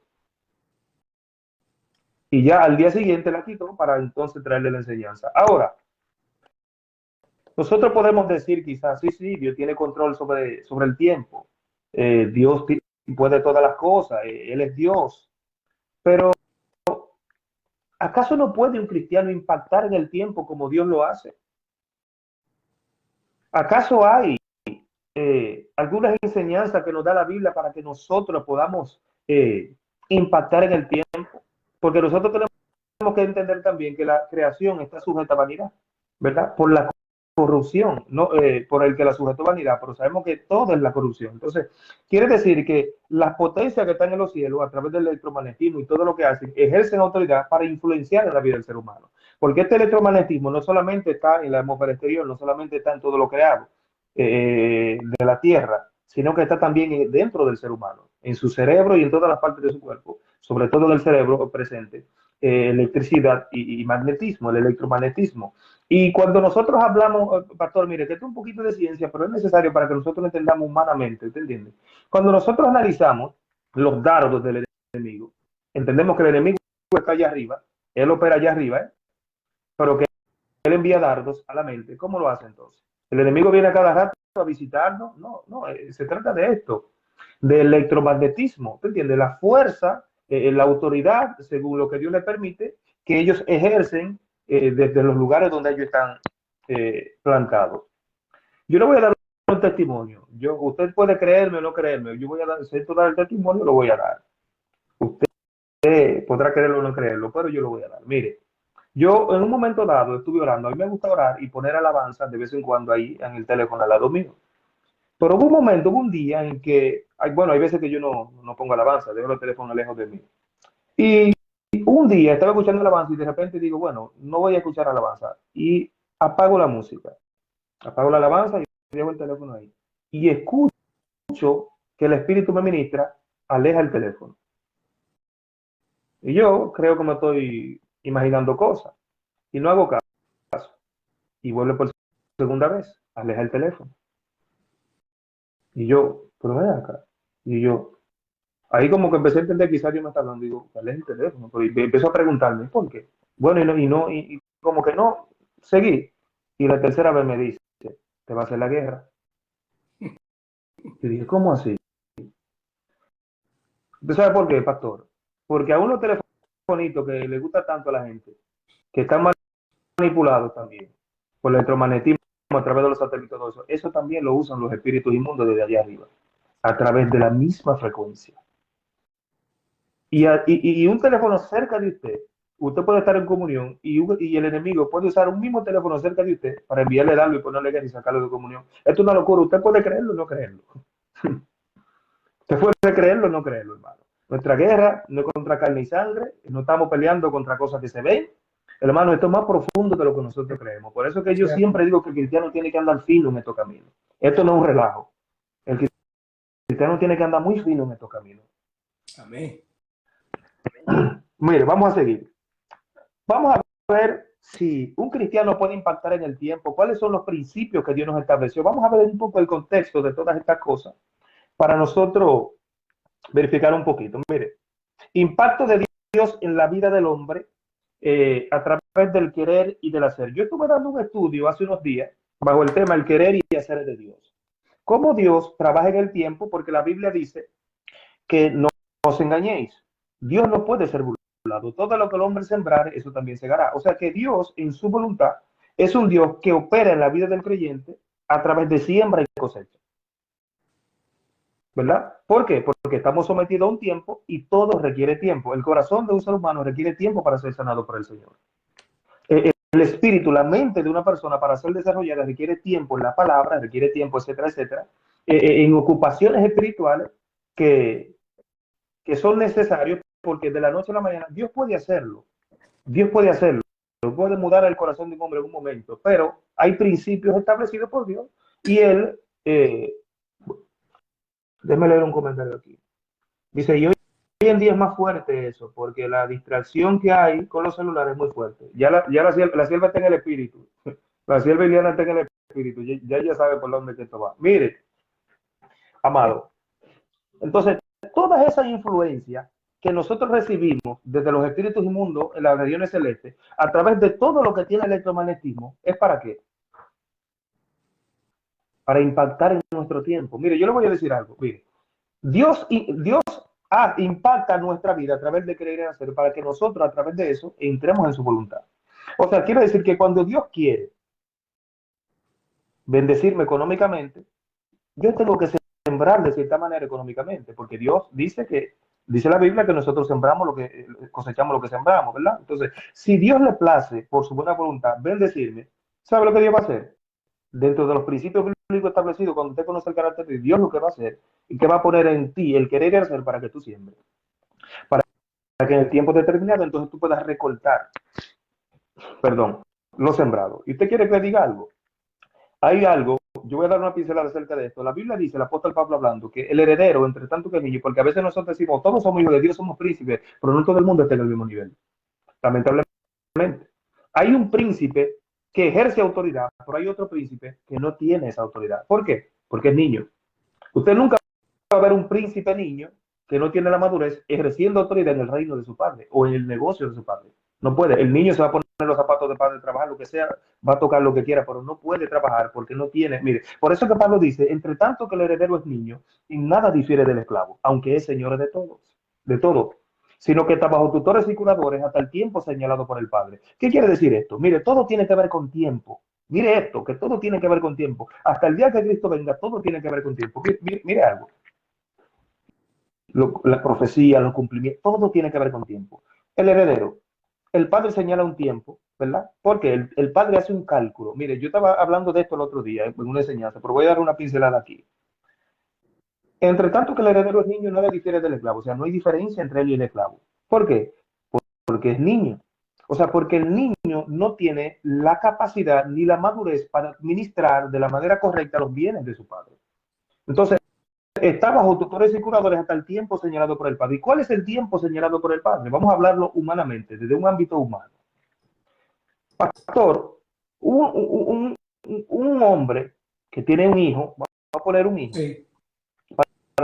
Y ya al día siguiente la quitó para entonces traerle la enseñanza. Ahora, nosotros podemos decir quizás, sí, Dios tiene control sobre el tiempo. Dios puede todas las cosas, Él es Dios. Pero, ¿acaso no puede un cristiano impactar en el tiempo como Dios lo hace? ¿Acaso hay algunas enseñanzas que nos da la Biblia para que nosotros podamos impactar en el tiempo? Porque nosotros tenemos que entender también que la creación está sujeta a vanidad, ¿verdad? Por la corrupción, no por el que la sujetó vanidad, pero sabemos que todo es la corrupción. Entonces, quiere decir que las potencias que están en los cielos, a través del electromagnetismo y todo lo que hacen, ejercen autoridad para influenciar en la vida del ser humano. Porque este electromagnetismo no solamente está en la atmósfera exterior, no solamente está en todo lo creado de la Tierra, sino que está también dentro del ser humano, en su cerebro y en todas las partes de su cuerpo, sobre todo en el cerebro presente, electricidad y magnetismo, el electromagnetismo. Y cuando nosotros hablamos, pastor, mire, que esto es un poquito de ciencia, pero es necesario para que nosotros lo entendamos humanamente, ¿usted entiende? Cuando nosotros analizamos los dardos del enemigo, entendemos que el enemigo está allá arriba, él opera allá arriba, pero que él envía dardos a la mente. ¿Cómo lo hace entonces? ¿El enemigo viene a cada rato a visitarnos? No, se trata de esto, de electromagnetismo, ¿te entiendes? La fuerza, la autoridad, según lo que Dios le permite, que ellos ejercen desde los lugares donde ellos están plantados. Yo le voy a dar un testimonio. Usted puede creerme o no creerme. Yo voy a dar, si dar el testimonio, lo voy a dar. Usted podrá creerlo o no creerlo, pero yo lo voy a dar. Mire, yo en un momento dado estuve orando. A mí me gusta orar y poner alabanza de vez en cuando ahí en el teléfono al lado mío. Pero hubo un día en que, bueno, hay veces que yo no pongo alabanza, dejo el teléfono lejos de mí. Y un día estaba escuchando alabanza y de repente digo, bueno, no voy a escuchar alabanza. Y apago la música, apago la alabanza y dejo el teléfono ahí. Y escucho que el Espíritu me ministra, aleja el teléfono. Y yo creo que me estoy imaginando cosas y no hago caso. Y vuelve por segunda vez, aleja el teléfono. Y yo, pero ven acá. Y yo, ahí como que empecé a entender, quizás Dios me está hablando, digo, ¿cuál es el teléfono? Pero y empezó a preguntarme, ¿por qué? Bueno, y como que no, seguí. Y la tercera vez me dice, te va a hacer la guerra. Y dije, ¿cómo así? ¿Usted sabe por qué, pastor? Porque a unos telefonitos que le gusta tanto a la gente, que están manipulados también por el electromagnetismo a través de los satélites, todo eso, eso también lo usan los espíritus inmundos desde allá arriba, a través de la misma frecuencia. Y un teléfono cerca de usted puede estar en comunión y el enemigo puede usar un mismo teléfono cerca de usted para enviarle algo y ponerle guerra y sacarlo de comunión. Esto es una locura, usted puede creerlo o no creerlo. Usted puede creerlo o no creerlo, hermano. Nuestra guerra no es contra carne y sangre, no estamos peleando contra cosas que se ven. Hermano, esto es más profundo de lo que nosotros creemos. Por eso que yo siempre digo que el cristiano tiene que andar fino en estos caminos. Esto no es un relajo. El cristiano tiene que andar muy fino en estos caminos. Amén. Mire, vamos a seguir. Vamos a ver si un cristiano puede impactar en el tiempo, cuáles son los principios que Dios nos estableció. Vamos a ver un poco el contexto de todas estas cosas para nosotros verificar un poquito. Mire, impacto de Dios en la vida del hombre a través del querer y del hacer. Yo estuve dando un estudio hace unos días bajo el tema el querer y hacer de Dios. Cómo Dios trabaja en el tiempo, porque la Biblia dice que no os engañéis. Dios no puede ser burlado. Todo lo que el hombre sembrar, eso también segará. O sea que Dios, en su voluntad, es un Dios que opera en la vida del creyente a través de siembra y cosecha. ¿Verdad? ¿Por qué? Porque estamos sometidos a un tiempo y todo requiere tiempo. El corazón de un ser humano requiere tiempo para ser sanado por el Señor. El espíritu, la mente de una persona para ser desarrollada requiere tiempo en la palabra, requiere tiempo, etcétera, etcétera, en ocupaciones espirituales que son necesarios porque de la noche a la mañana Dios puede hacerlo. Dios puede hacerlo. Puede mudar el corazón de un hombre en un momento, pero hay principios establecidos por Dios y Él, déjeme leer un comentario aquí. Dice, y hoy en día es más fuerte eso, porque la distracción que hay con los celulares es muy fuerte. Ya la sierva está en el espíritu. La sierva Iliana está en el espíritu. Ya sabe por dónde que esto va. Mire, amado. Entonces, todas esas influencias que nosotros recibimos desde los espíritus inmundos en las regiones celestes, a través de todo lo que tiene el electromagnetismo, ¿es para qué? Para impactar en nuestro tiempo. Mire, yo le voy a decir algo. Mire, Dios impacta nuestra vida a través de querer y hacer para que nosotros a través de eso entremos en su voluntad. O sea, quiere decir que cuando Dios quiere bendecirme económicamente, yo tengo que sembrar de cierta manera económicamente, porque Dios dice la Biblia que nosotros sembramos cosechamos lo que sembramos, ¿verdad? Entonces, si Dios le place, por su buena voluntad, bendecirme, ¿sabe lo que Dios va a hacer? Dentro de los principios bíblicos establecidos, cuando usted conoce el carácter de Dios, lo que va a hacer y que va a poner en ti el querer y hacer para que tú siembres. Para que en el tiempo determinado, entonces tú puedas recortar, lo sembrado. ¿Y usted quiere que le diga algo? Hay algo, yo voy a dar una pincelada acerca de esto. La Biblia dice, el apóstol Pablo hablando, que el heredero, entre tanto que el niño, porque a veces nosotros decimos, todos somos hijos de Dios, somos príncipes, pero no todo el mundo está en el mismo nivel. Lamentablemente. Hay un príncipe que ejerce autoridad, pero hay otro príncipe que no tiene esa autoridad. ¿Por qué? Porque es niño. Usted nunca va a ver un príncipe niño que no tiene la madurez ejerciendo autoridad en el reino de su padre o en el negocio de su padre. No puede. El niño se va a poner los zapatos de padre, trabajar lo que sea, va a tocar lo que quiera, pero no puede trabajar porque no tiene. Mire, por eso que Pablo dice, entre tanto que el heredero es niño, y nada difiere del esclavo, aunque es señor de todos, de todo, sino que está bajo tutores y curadores hasta el tiempo señalado por el padre. ¿Qué quiere decir esto? Mire, todo tiene que ver con tiempo. Mire esto, que todo tiene que ver con tiempo. Hasta el día que Cristo venga, todo tiene que ver con tiempo. Mire algo. La profecía, los cumplimientos, todo tiene que ver con tiempo. El heredero, el padre señala un tiempo, ¿verdad? Porque el padre hace un cálculo. Mire, yo estaba hablando de esto el otro día en una enseñanza, pero voy a dar una pincelada aquí. Entre tanto que el heredero es niño, nada difiere del esclavo. O sea, no hay diferencia entre él y el esclavo. ¿Por qué? Porque es niño. O sea, porque el niño no tiene la capacidad ni la madurez para administrar de la manera correcta los bienes de su padre. Entonces, está bajo tutores y curadores hasta el tiempo señalado por el padre. ¿Y cuál es el tiempo señalado por el padre? Vamos a hablarlo humanamente, desde un ámbito humano. Pastor, un hombre que tiene un hijo, vamos a poner un hijo, Sí.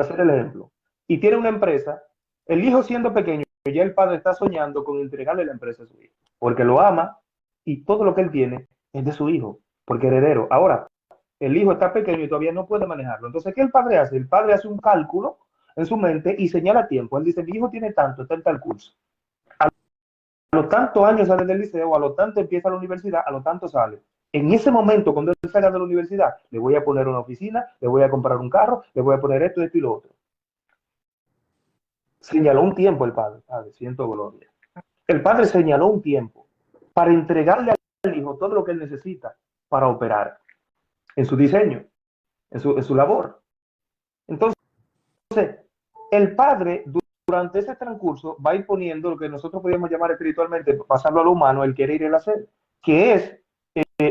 hacer el ejemplo, y tiene una empresa, el hijo siendo pequeño, ya el padre está soñando con entregarle la empresa a su hijo, porque lo ama y todo lo que él tiene es de su hijo, porque heredero. Ahora, el hijo está pequeño y todavía no puede manejarlo. Entonces, ¿qué el padre hace? El padre hace un cálculo en su mente y señala tiempo. Él dice, mi hijo tiene tanto, está en tal curso. A los tantos años sale del liceo, a los tantos empieza la universidad, a los tantos sale. En ese momento, cuando él salga de la universidad, le voy a poner una oficina, le voy a comprar un carro, le voy a poner esto, esto y lo otro. Señaló un tiempo el padre, siento gloria. El padre señaló un tiempo para entregarle al hijo todo lo que él necesita para operar en su diseño, en su labor. Entonces, el padre durante ese transcurso va imponiendo lo que nosotros podríamos llamar espiritualmente, pasarlo a lo humano, el querer y el hacer, que es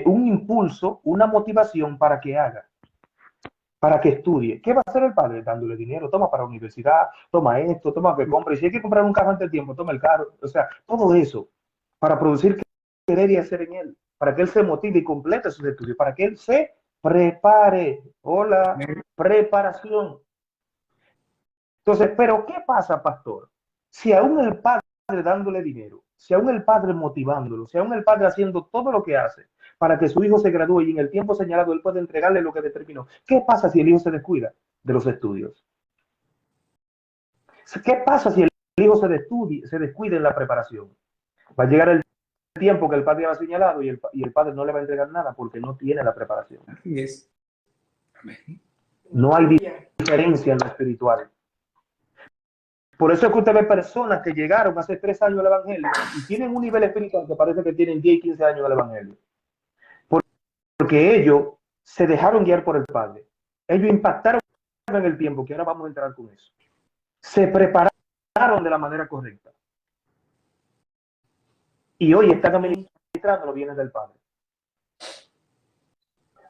un impulso, una motivación para que haga, para que estudie. ¿Qué va a hacer el padre? Dándole dinero, toma para la universidad, toma esto, toma que compre. Y si hay que comprar un carro antes del tiempo, toma el carro. O sea, todo eso para producir querer y hacer en él, para que él se motive y complete sus estudios, para que él se prepare. Hola, preparación. Entonces, ¿pero qué pasa, pastor? Si aún el padre dándole dinero, si aún el padre motivándolo, si aún el padre haciendo todo lo que hace para que su hijo se gradúe y en el tiempo señalado él puede entregarle lo que determinó, ¿qué pasa si el hijo se descuida de los estudios? ¿Qué pasa si el hijo se descuida en la preparación? Va a llegar el tiempo que el padre ha señalado y el padre no le va a entregar nada porque no tiene la preparación. Así es. Amén. No hay diferencia en lo espiritual. Por eso es que usted ve personas que llegaron hace 3 años al Evangelio y tienen un nivel espiritual que parece que tienen 10 y 15 años al Evangelio. Porque ellos se dejaron guiar por el Padre. Ellos impactaron en el tiempo, que ahora vamos a entrar con eso. Se prepararon de la manera correcta. Y hoy están administrando los bienes del Padre.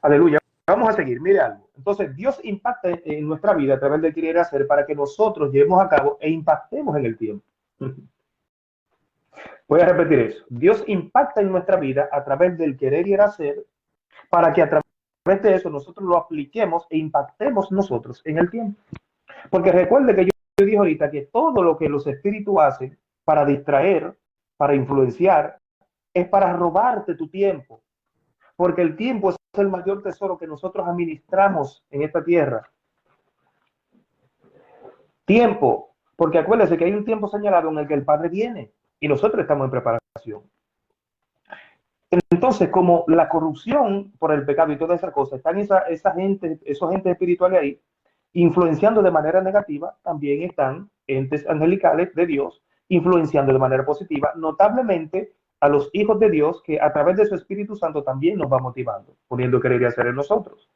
Aleluya. Vamos a seguir, mire algo. Entonces, Dios impacta en nuestra vida a través del querer hacer para que nosotros llevemos a cabo e impactemos en el tiempo. Voy a repetir eso. Dios impacta en nuestra vida a través del querer y el hacer para que a través de eso nosotros lo apliquemos e impactemos nosotros en el tiempo. Porque recuerde que yo dije ahorita que todo lo que los espíritus hacen para distraer, para influenciar, es para robarte tu tiempo. Porque el tiempo es el mayor tesoro que nosotros administramos en esta tierra. Tiempo, porque acuérdense que hay un tiempo señalado en el que el Padre viene y nosotros estamos en preparación. Entonces, como la corrupción por el pecado y todas esas cosas, están esos agentes espirituales ahí, influenciando de manera negativa, también están entes angelicales de Dios, influenciando de manera positiva, notablemente a los hijos de Dios, que a través de su Espíritu Santo también nos va motivando, poniendo querer y hacer en nosotros.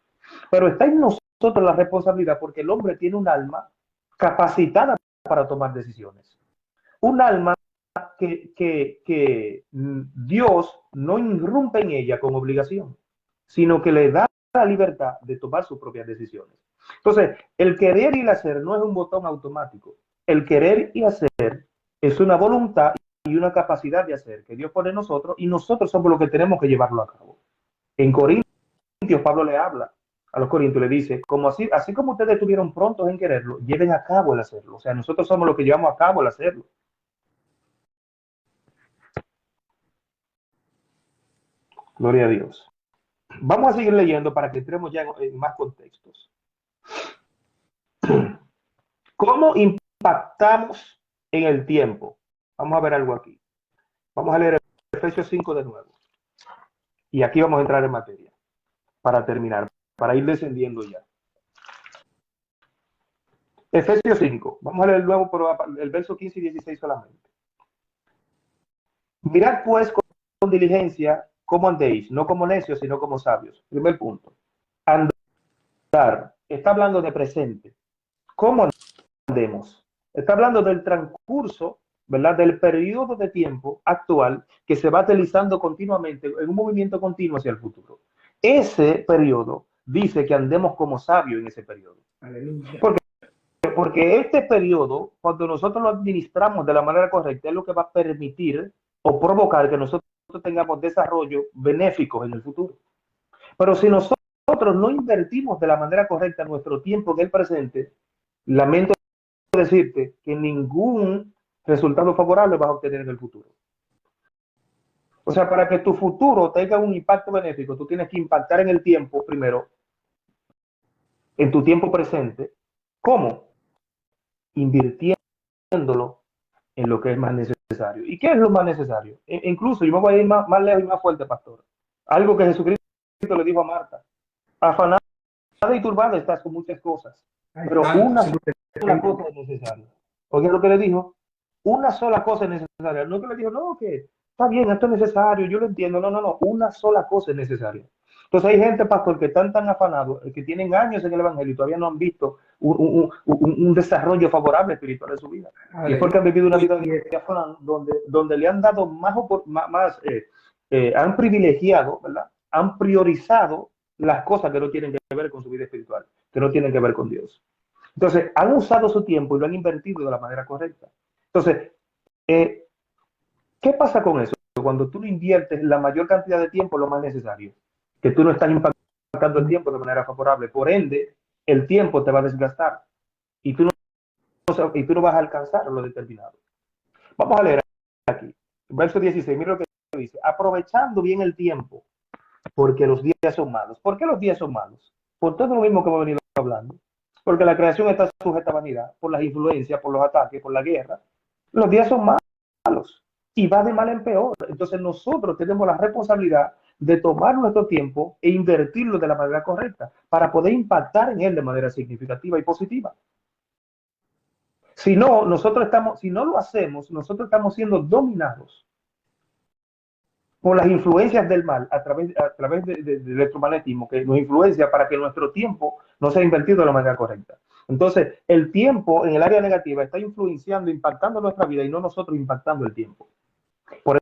Pero está en nosotros la responsabilidad, porque el hombre tiene un alma capacitada para tomar decisiones. Un alma que Dios no irrumpe en ella con obligación, sino que le da la libertad de tomar sus propias decisiones. Entonces, el querer y el hacer no es un botón automático. El querer y hacer es una voluntad y una capacidad de hacer que Dios pone en nosotros y nosotros somos los que tenemos que llevarlo a cabo. En Corintios, Pablo le habla a los corintios, le dice, así como ustedes estuvieron prontos en quererlo, lleven a cabo el hacerlo. O sea, nosotros somos los que llevamos a cabo el hacerlo. Gloria a Dios. Vamos a seguir leyendo para que entremos ya en más contextos. ¿Cómo impactamos en el tiempo? Vamos a ver algo aquí. Vamos a leer Efesios 5 de nuevo. Y aquí vamos a entrar en materia para terminar, para ir descendiendo ya. Efesios 5. Vamos a leer luego por el verso 15 y 16 solamente. Mirad pues con diligencia cómo andéis, no como necios, sino como sabios. Primer punto. Andar. Está hablando de presente. ¿Cómo andemos? Está hablando del transcurso, ¿verdad? Del periodo de tiempo actual que se va deslizando continuamente en un movimiento continuo hacia el futuro. Ese periodo dice que andemos como sabios en ese periodo. Aleluya. Porque este periodo, cuando nosotros lo administramos de la manera correcta, es lo que va a permitir o provocar que nosotros tengamos desarrollo benéficos en el futuro. Pero si nosotros no invertimos de la manera correcta nuestro tiempo en el presente, lamento decirte que ningún resultado favorable vas a obtener en el futuro. O sea, para que tu futuro tenga un impacto benéfico, tú tienes que impactar en el tiempo primero, en tu tiempo presente. ¿Cómo? Invirtiéndolo en lo que es más necesario. ¿Y qué es lo más necesario? Incluso yo me voy a ir más lejos y más fuerte, pastor. Algo que Jesucristo le dijo a Marta. Afanada y turbada estás con muchas cosas, pero una sola cosa es necesaria. Oye lo que le dijo, una sola cosa es necesaria. No que le dijo, no, que está bien, esto es necesario, yo lo entiendo. No, no, no, una sola cosa es necesaria. Entonces hay gente, pastor, que están tan afanados, que tienen años en el Evangelio y todavía no han visto un desarrollo favorable espiritual en su vida. Y es porque han vivido una vida de afán donde le han dado han privilegiado, ¿verdad? Han priorizado las cosas que no tienen que ver con su vida espiritual, que no tienen que ver con Dios. Entonces, han usado su tiempo y lo han invertido de la manera correcta. Entonces, ¿qué pasa con eso? Cuando tú no inviertes la mayor cantidad de tiempo, lo más necesario, que tú no estás impactando el tiempo de manera favorable. Por ende, el tiempo te va a desgastar y tú no vas a alcanzar lo determinado. Vamos a leer aquí, verso 16, mira lo que dice, aprovechando bien el tiempo, porque los días son malos. ¿Por qué los días son malos? Por todo lo mismo que hemos venido hablando. Porque la creación está sujeta a vanidad, por las influencias, por los ataques, por la guerra. Los días son malos y va de mal en peor. Entonces nosotros tenemos la responsabilidad de tomar nuestro tiempo e invertirlo de la manera correcta para poder impactar en él de manera significativa y positiva. Si no, si no lo hacemos, nosotros estamos siendo dominados por las influencias del mal a través del electromagnetismo que nos influencia para que nuestro tiempo no sea invertido de la manera correcta. Entonces, el tiempo en el área negativa está influenciando, impactando nuestra vida y no nosotros impactando el tiempo. Por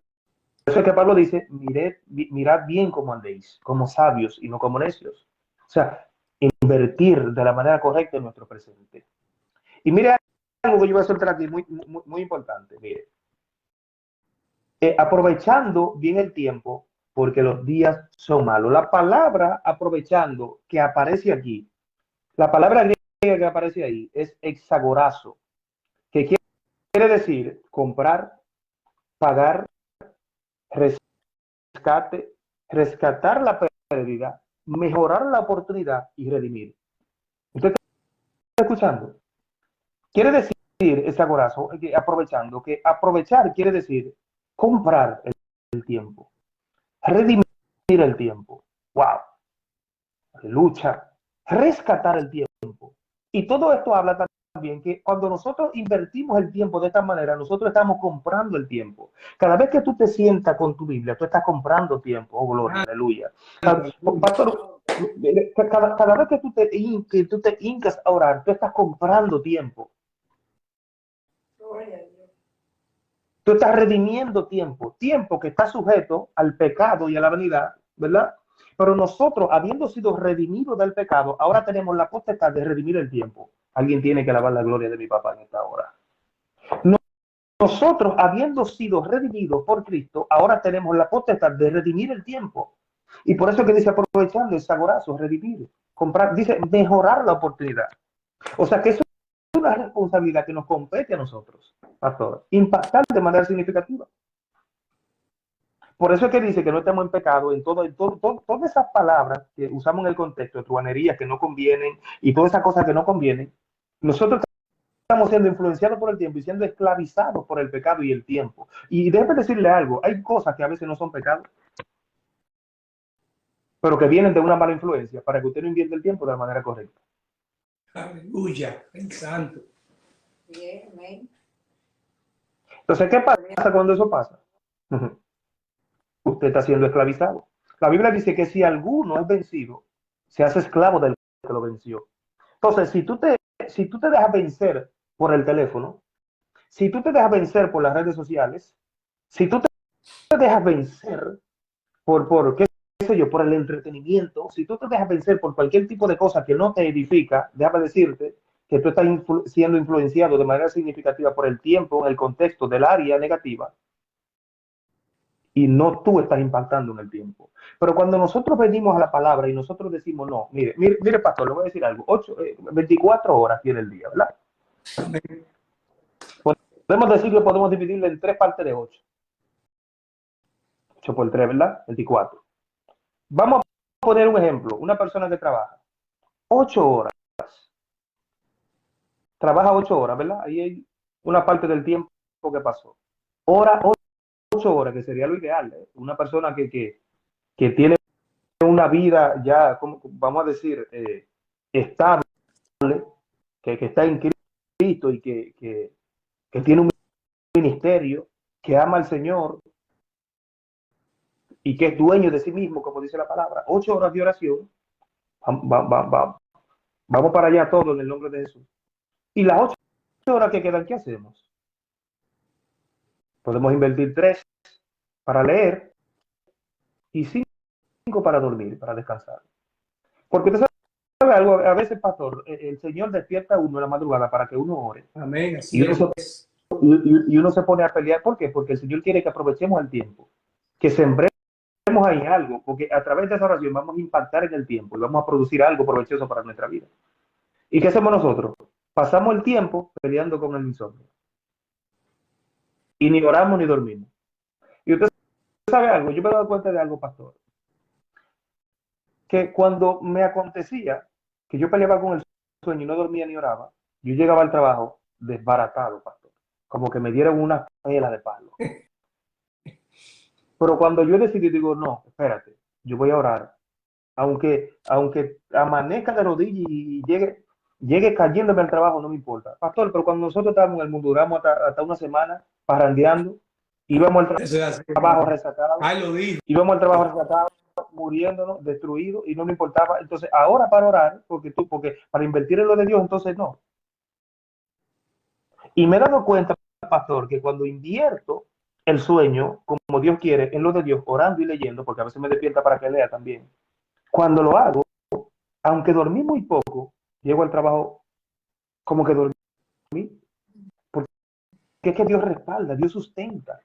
eso es que Pablo dice, mirad bien cómo andéis, como sabios y no como necios. O sea, invertir de la manera correcta en nuestro presente. Y mire algo que yo voy a soltar aquí muy importante. Mire, aprovechando bien el tiempo, porque los días son malos. La palabra aprovechando que aparece aquí, la palabra griega que aparece ahí es exagorazo, que quiere decir comprar, pagar, rescate, rescatar la pérdida, mejorar la oportunidad y redimir. ¿Usted está escuchando? Quiere decir, exagorazo, aprovechando, que aprovechar quiere decir comprar el tiempo, redimir el tiempo. ¡Wow! Lucha, rescatar el tiempo. Y todo esto habla también que cuando nosotros invertimos el tiempo de esta manera, nosotros estamos comprando el tiempo. Cada vez que tú te sientas con tu Biblia, tú estás comprando tiempo. Oh, gloria, aleluya. Pastor, cada vez que tú te hincas a orar, tú estás comprando tiempo. Tú estás redimiendo tiempo, tiempo que está sujeto al pecado y a la vanidad, ¿verdad? Pero nosotros, habiendo sido redimidos del pecado, ahora tenemos la potestad de redimir el tiempo. Alguien tiene que alabar la gloria de mi papá en esta hora. Nosotros, habiendo sido redimidos por Cristo, ahora tenemos la potestad de redimir el tiempo. Y por eso que dice aprovechando el sagorazo, redimir, comprar, dice mejorar la oportunidad. O sea que eso es una responsabilidad que nos compete a nosotros, pastor, impactar de manera significativa. Por eso es que dice que no estamos en pecado en todas esas palabras que usamos en el contexto de truanerías que no convienen y todas esas cosas que no convienen. Nosotros estamos siendo influenciados por el tiempo y siendo esclavizados por el pecado y el tiempo. Y déjeme decirle algo, hay cosas que a veces no son pecados, pero que vienen de una mala influencia para que usted no invierta el tiempo de la manera correcta. Aleluya, el santo. Entonces, ¿qué pasa cuando eso pasa? Usted está siendo esclavizado. La Biblia dice que si alguno es vencido, se hace esclavo del que lo venció. Entonces, si tú te dejas vencer por el teléfono, si tú te dejas vencer por las redes sociales, si tú te dejas vencer qué sé yo, por el entretenimiento, si tú te dejas vencer por cualquier tipo de cosa que no te edifica, déjame decirte que tú estás siendo influenciado de manera significativa por el tiempo, en el contexto del área negativa, y no tú estás impactando en el tiempo. Pero cuando nosotros venimos a la palabra y nosotros decimos, no, mire, pastor, le voy a decir algo, 24 horas tiene el día, ¿verdad? Amén. Podemos decir que podemos dividirlo en 3 partes de 8. 8 por 3, ¿verdad? 24. Vamos a poner un ejemplo, una persona que trabaja 8 horas, trabaja 8 horas, ¿verdad? Ahí hay una parte del tiempo que pasó. 8 horas, que sería lo ideal, ¿eh? Una persona que tiene una vida ya, vamos a decir, estable, que está en Cristo y que tiene un ministerio, que ama al Señor y que es dueño de sí mismo, como dice la palabra. 8 horas de oración, vamos para allá todos en el nombre de Jesús. Y las 8 horas que quedan, ¿qué hacemos? Podemos invertir 3 para leer y 5 para dormir, para descansar. Porque usted sabe algo, a veces, pastor, el Señor despierta a uno en la madrugada para que uno ore. Amén. Y Así uno, es. y uno se pone a pelear. ¿Por qué? Porque el Señor quiere que aprovechemos el tiempo, que sembremos ahí algo, porque a través de esa oración vamos a impactar en el tiempo y vamos a producir algo provechoso para nuestra vida. ¿Y qué hacemos nosotros? Pasamos el tiempo peleando con el insomnio. Y ni oramos ni dormimos. Y usted sabe algo, yo me he dado cuenta de algo, pastor, que cuando me acontecía que yo peleaba con el sueño y no dormía ni oraba, yo llegaba al trabajo desbaratado, pastor, como que me dieron una pela de palo. Pero cuando yo decidí, digo, no, espérate, yo voy a orar, aunque amanezca de rodillas y llegue cayéndome al trabajo, no me importa. Pastor, pero cuando nosotros estábamos en el mundo, duramos hasta una semana parrandeando, íbamos al Eso es así. trabajo rescatado, Ay, lo dijo. íbamos al trabajo rescatado, muriéndonos, destruidos, y no me importaba. Entonces, ahora para orar, porque para invertir en lo de Dios, entonces no. Y me he dado cuenta, pastor, que cuando invierto el sueño, como Dios quiere, en lo de Dios, orando y leyendo, porque a veces me despierta para que lea también, cuando lo hago, aunque dormí muy poco, llego al trabajo como que dormí, porque es que Dios respalda, Dios sustenta.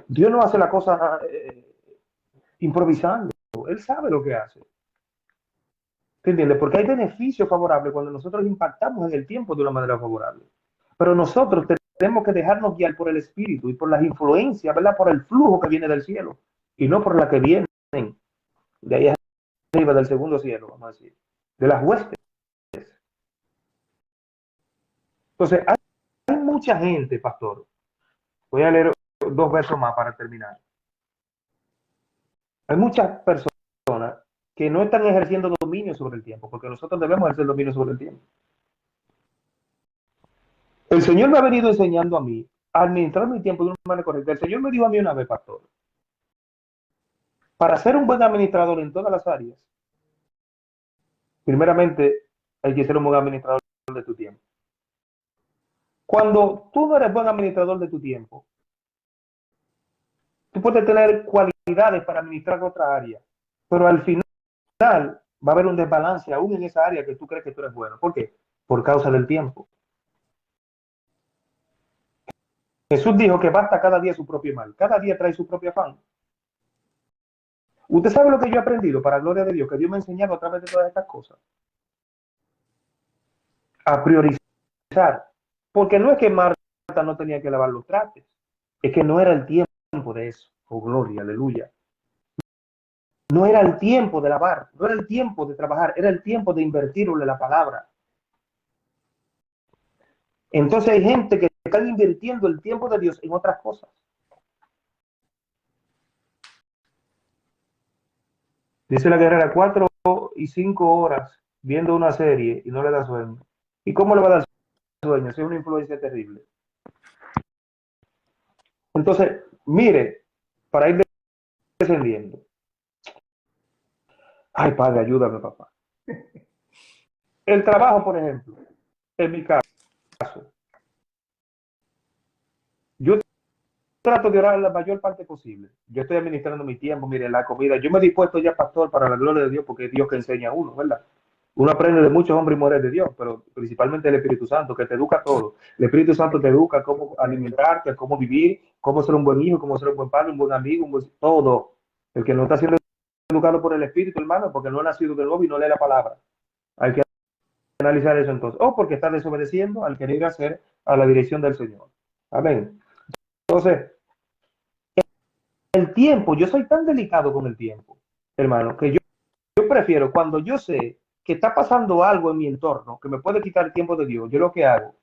Dios no hace la cosa improvisando, Él sabe lo que hace. ¿Te entiendes? Porque hay beneficios favorables cuando nosotros impactamos en el tiempo de una manera favorable. Pero nosotros tenemos que dejarnos guiar por el Espíritu y por las influencias, ¿verdad? Por el flujo que viene del cielo y no por la que vienen de ahí arriba del segundo cielo, vamos a decir, de las huestes. Entonces, hay mucha gente, pastor. Voy a leer 2 versos más para terminar. Hay muchas personas que no están ejerciendo dominio sobre el tiempo, porque nosotros debemos ejercer dominio sobre el tiempo. El Señor me ha venido enseñando a mí a administrar mi tiempo de una manera correcta. El Señor me dijo a mí una vez, pastor, para ser un buen administrador en todas las áreas, primeramente hay que ser un buen administrador de tu tiempo. Cuando tú no eres buen administrador de tu tiempo, tú puedes tener cualidades para administrar otra área, pero al final va a haber un desbalance aún en esa área que tú crees que tú eres bueno. ¿Por qué? Por causa del tiempo. Jesús dijo que basta cada día su propio mal, cada día trae su propio afán. Usted sabe lo que yo he aprendido, para gloria de Dios, que Dios me ha enseñado a través de todas estas cosas. A priorizar. Porque no es que Marta no tenía que lavar los trastes, es que no era el tiempo de eso. Oh, gloria, aleluya. No era el tiempo de lavar, no era el tiempo de trabajar, era el tiempo de invertirle la palabra. Entonces hay gente que está invirtiendo el tiempo de Dios en otras cosas. Dice la guerrera, 4 y 5 horas viendo una serie y no le da sueño. ¿Y cómo le va a dar sueño? Es una influencia terrible. Entonces, mire, para ir descendiendo. Ay, padre, ayúdame, papá. El trabajo, por ejemplo, en mi caso, yo trato de orar la mayor parte posible. Yo estoy administrando mi tiempo, mire, la comida. Yo me he dispuesto ya, pastor, para la gloria de Dios, porque es Dios que enseña a uno, ¿verdad? Uno aprende de muchos hombres y mujeres de Dios, pero principalmente el Espíritu Santo, que te educa todo. El Espíritu Santo te educa cómo alimentarte, cómo vivir, cómo ser un buen hijo, cómo ser un buen padre, un buen amigo, todo. El que no está siendo educado por el Espíritu, hermano, porque no ha nacido de nuevo y no lee la palabra. Hay que analizar eso entonces. O porque está desobedeciendo al querer hacer a la dirección del Señor. Amén. Entonces, el tiempo, yo soy tan delicado con el tiempo, hermano, que yo prefiero cuando yo sé que está pasando algo en mi entorno que me puede quitar el tiempo de Dios, yo lo que hago,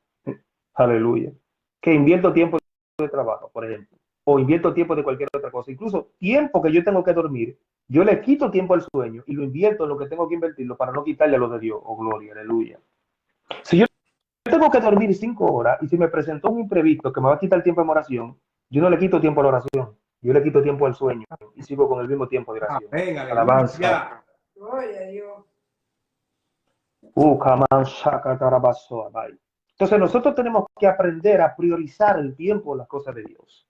aleluya, que invierto tiempo de trabajo, por ejemplo, o invierto tiempo de cualquier otra cosa, incluso tiempo que yo tengo que dormir, yo le quito tiempo al sueño y lo invierto en lo que tengo que invertirlo para no quitarle a lo de Dios, oh gloria, aleluya. Si yo tengo que dormir 5 horas y si me presentó un imprevisto que me va a quitar el tiempo en oración, yo no le quito tiempo a la oración, yo le quito tiempo al sueño y sigo con el mismo tiempo de oración. Venga, Alabanza. Entonces nosotros tenemos que aprender a priorizar el tiempo en las cosas de Dios.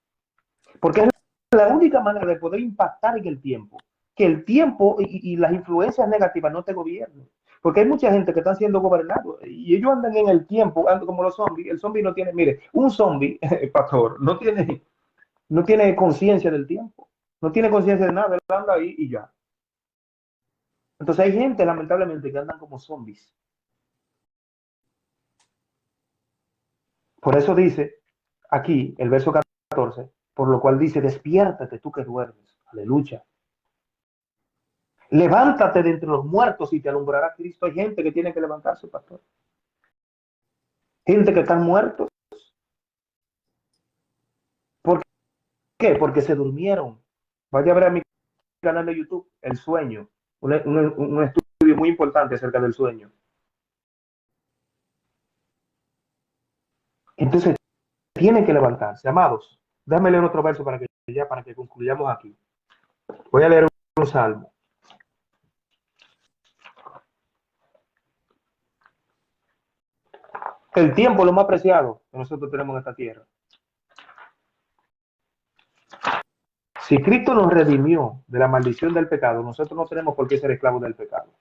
Porque es la única manera de poder impactar en el tiempo. Que el tiempo y las influencias negativas no te gobiernen. Porque hay mucha gente que están siendo gobernados y ellos andan en el tiempo, andan como los zombies. El zombie no tiene, mire, un zombie, pastor, no tiene conciencia del tiempo. No tiene conciencia de nada, él anda ahí y ya. Entonces hay gente, lamentablemente, que andan como zombies. Por eso dice aquí el verso 14, por lo cual dice, despiértate tú que duermes. Aleluya. Levántate de entre los muertos y te alumbrará Cristo. Hay gente que tiene que levantarse, pastor. Gente que están muertos. ¿Por qué? Porque se durmieron. Vaya a ver a mi canal de YouTube, El Sueño. Un estudio muy importante acerca del sueño. Entonces, tienen que levantarse. Amados, déjame leer otro verso para que concluyamos aquí. Voy a leer un salmo. El tiempo es lo más preciado que nosotros tenemos en esta tierra. Si Cristo nos redimió de la maldición del pecado, nosotros no tenemos por qué ser esclavos del pecado.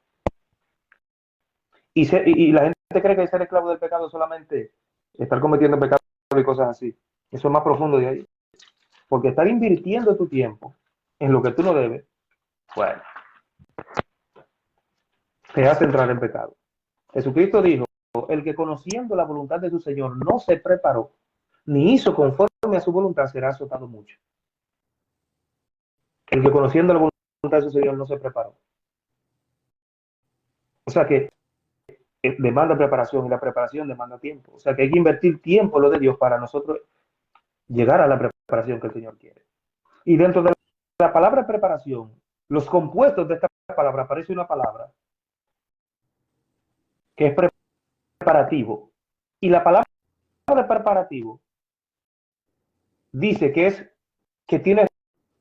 Y la gente cree que ser esclavo del pecado es solamente estar cometiendo pecados y cosas así. Eso es más profundo de ahí. Porque estar invirtiendo tu tiempo en lo que tú no debes, bueno, te hace entrar en pecado. Jesucristo dijo, el que conociendo la voluntad de su Señor no se preparó, ni hizo conforme a su voluntad, será azotado mucho. El que conociendo la voluntad de su Señor no se preparó. O sea que demanda preparación y la preparación demanda tiempo. O sea que hay que invertir tiempo en lo de Dios para nosotros llegar a la preparación que el Señor quiere. Y dentro de la palabra preparación, los compuestos de esta palabra, aparece una palabra que es preparativo. Y la palabra de preparativo dice que tiene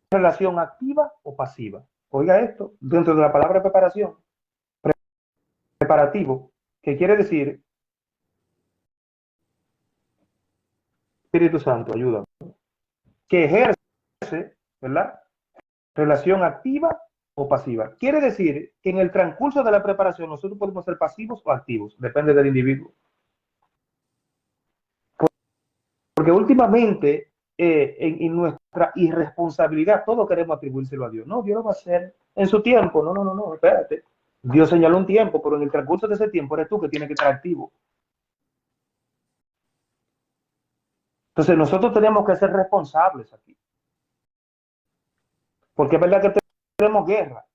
relación activa o pasiva. Oiga esto, dentro de la palabra preparación, preparativo, que quiere decir, Espíritu Santo, ayúdame, que ejerce, ¿verdad? Relación activa o pasiva. Quiere decir que en el transcurso de la preparación nosotros podemos ser pasivos o activos, depende del individuo. Porque últimamente, en nuestra irresponsabilidad, todo queremos atribuírselo a Dios. No, Dios lo va a hacer en su tiempo. No, espérate. Dios señaló un tiempo, pero en el transcurso de ese tiempo eres tú que tienes que estar activo. Entonces nosotros tenemos que ser responsables aquí. Porque es verdad que tenemos guerra.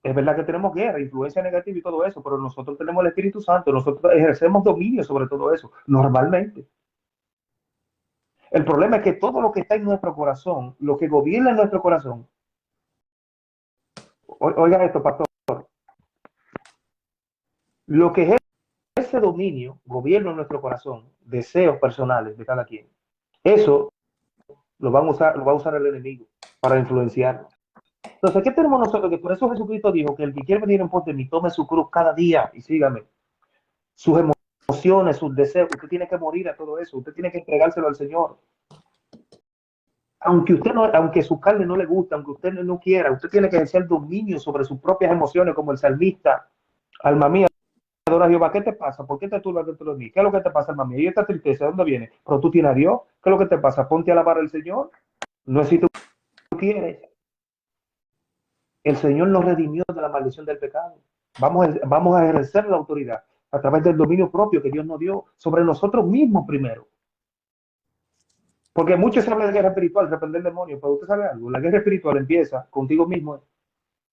Es verdad que tenemos guerra, influencia negativa y todo eso, pero nosotros tenemos el Espíritu Santo, nosotros ejercemos dominio sobre todo eso, normalmente. El problema es que todo lo que está en nuestro corazón, lo que gobierna en nuestro corazón, oigan esto, pastor, lo que es ese dominio, gobierna en nuestro corazón, deseos personales de cada quien, eso lo va a usar el enemigo para influenciarnos. Entonces, ¿qué tenemos nosotros? Que por eso Jesucristo dijo que el que quiere venir en pos de mí, tome su cruz cada día y sígame. Sus emociones, sus deseos, usted tiene que morir a todo eso, usted tiene que entregárselo al Señor. Aunque usted no, aunque su carne no le guste, aunque usted no quiera, usted tiene que ejercer dominio sobre sus propias emociones, como el salmista. Alma mía, adora a Jehová. ¿Qué te pasa? ¿Por qué te turbas dentro de mí? ¿Qué es lo que te pasa, alma mía? ¿Y esta tristeza de dónde viene? Pero tú tienes a Dios. ¿Qué es lo que te pasa? Ponte a alabar al Señor. No es si tú quieres. El Señor nos redimió de la maldición del pecado. Vamos a ejercer la autoridad a través del dominio propio que Dios nos dio sobre nosotros mismos primero. Porque muchos hablan de guerra espiritual, reprender demonios, pero usted sabe algo, la guerra espiritual empieza contigo mismo.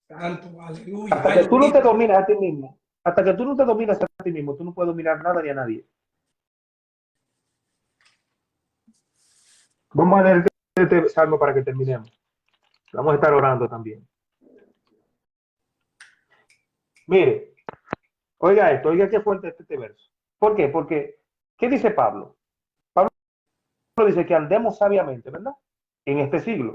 Santo, aleluya. Hasta que tú no te dominas a ti mismo, hasta que tú no te dominas a ti mismo, tú no puedes dominar nada ni a nadie. Vamos a leer este salmo para que terminemos. Vamos a estar orando también. Mire, oiga esto, oiga qué fuerte este verso. ¿Por qué? Porque, ¿qué dice Pablo? Pablo dice que andemos sabiamente, ¿verdad? En este siglo.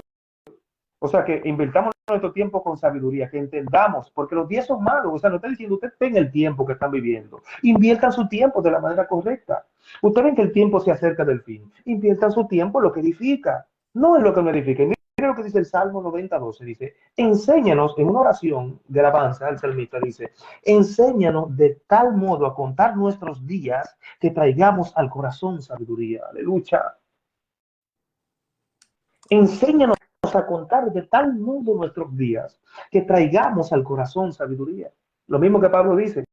O sea, que invirtamos nuestro tiempo con sabiduría, que entendamos, porque los días son malos. O sea, no está diciendo usted tenga el tiempo que están viviendo. Inviertan su tiempo de la manera correcta. Ustedes ven que el tiempo se acerca del fin. Inviertan su tiempo en lo que edifica, no en lo que no edifica. Mire lo que dice el Salmo 90:12. Dice, enséñanos en una oración de alabanza, el salmista dice, enséñanos de tal modo a contar nuestros días que traigamos al corazón sabiduría. Aleluya. Enséñanos a contar de tal modo nuestros días que traigamos al corazón sabiduría. Lo mismo que Pablo dice,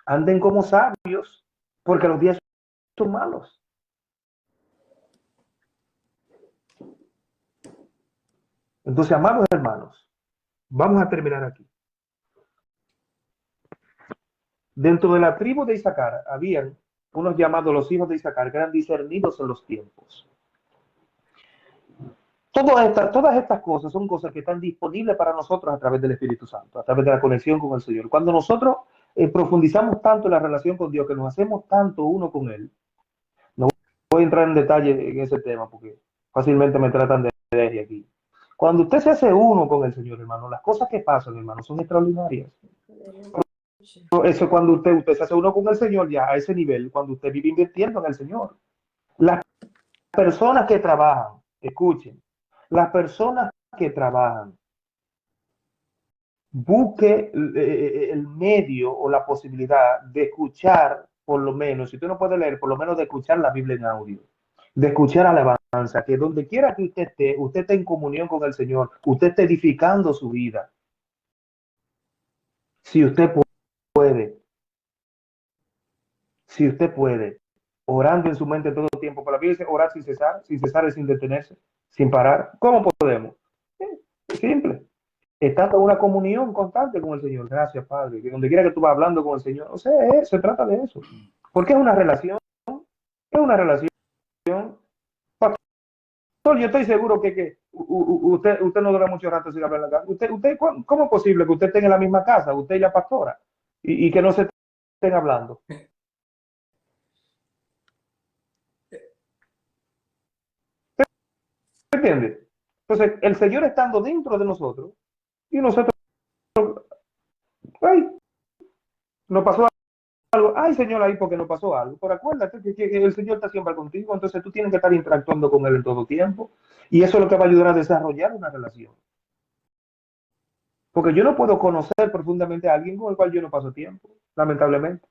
anden como sabios, porque los días son malos. Entonces, amados hermanos, vamos a terminar aquí. Dentro de la tribu de Isaacar habían unos llamados los hijos de Isaacar que eran discernidos en los tiempos. Todas estas cosas son cosas que están disponibles para nosotros a través del Espíritu Santo, a través de la conexión con el Señor. Cuando nosotros profundizamos tanto en la relación con Dios, que nos hacemos tanto uno con Él, no voy a entrar en detalle en ese tema porque fácilmente me tratan de hereje aquí. Cuando usted se hace uno con el Señor, hermano, las cosas que pasan, hermano, son extraordinarias. Eso cuando usted se hace uno con el Señor, ya a ese nivel, cuando usted vive invirtiendo en el Señor. Las personas que trabajan, escuchen, las personas que trabajan, busque el medio o la posibilidad de escuchar, por lo menos, si usted no puede leer, por lo menos de escuchar la Biblia en audio, de escuchar alabanza, que donde quiera que usted esté en comunión con el Señor, usted esté edificando su vida. Si usted puede, si usted puede, orando en su mente todo el tiempo, para la Biblia dice orar sin cesar es sin detenerse, sin parar. ¿Cómo podemos? Es simple. Estando en una comunión constante con el Señor. Gracias, Padre. Que donde quiera que tú vas hablando con el Señor, o sea, se trata de eso. Porque es una relación. Es una relación. Pastor, yo estoy seguro que usted no dura mucho rato sin hablar en la casa. ¿Cómo es posible que usted esté en la misma casa, usted y la pastora, y que no se estén hablando? ¿Entiende? Entonces, el Señor estando dentro de nosotros, y nosotros, ay, nos pasó algo, ay Señor, ahí porque no pasó algo, pero acuérdate que el Señor está siempre contigo, entonces tú tienes que estar interactuando con Él en todo tiempo, y eso es lo que va a ayudar a desarrollar una relación. Porque yo no puedo conocer profundamente a alguien con el cual yo no paso tiempo, lamentablemente.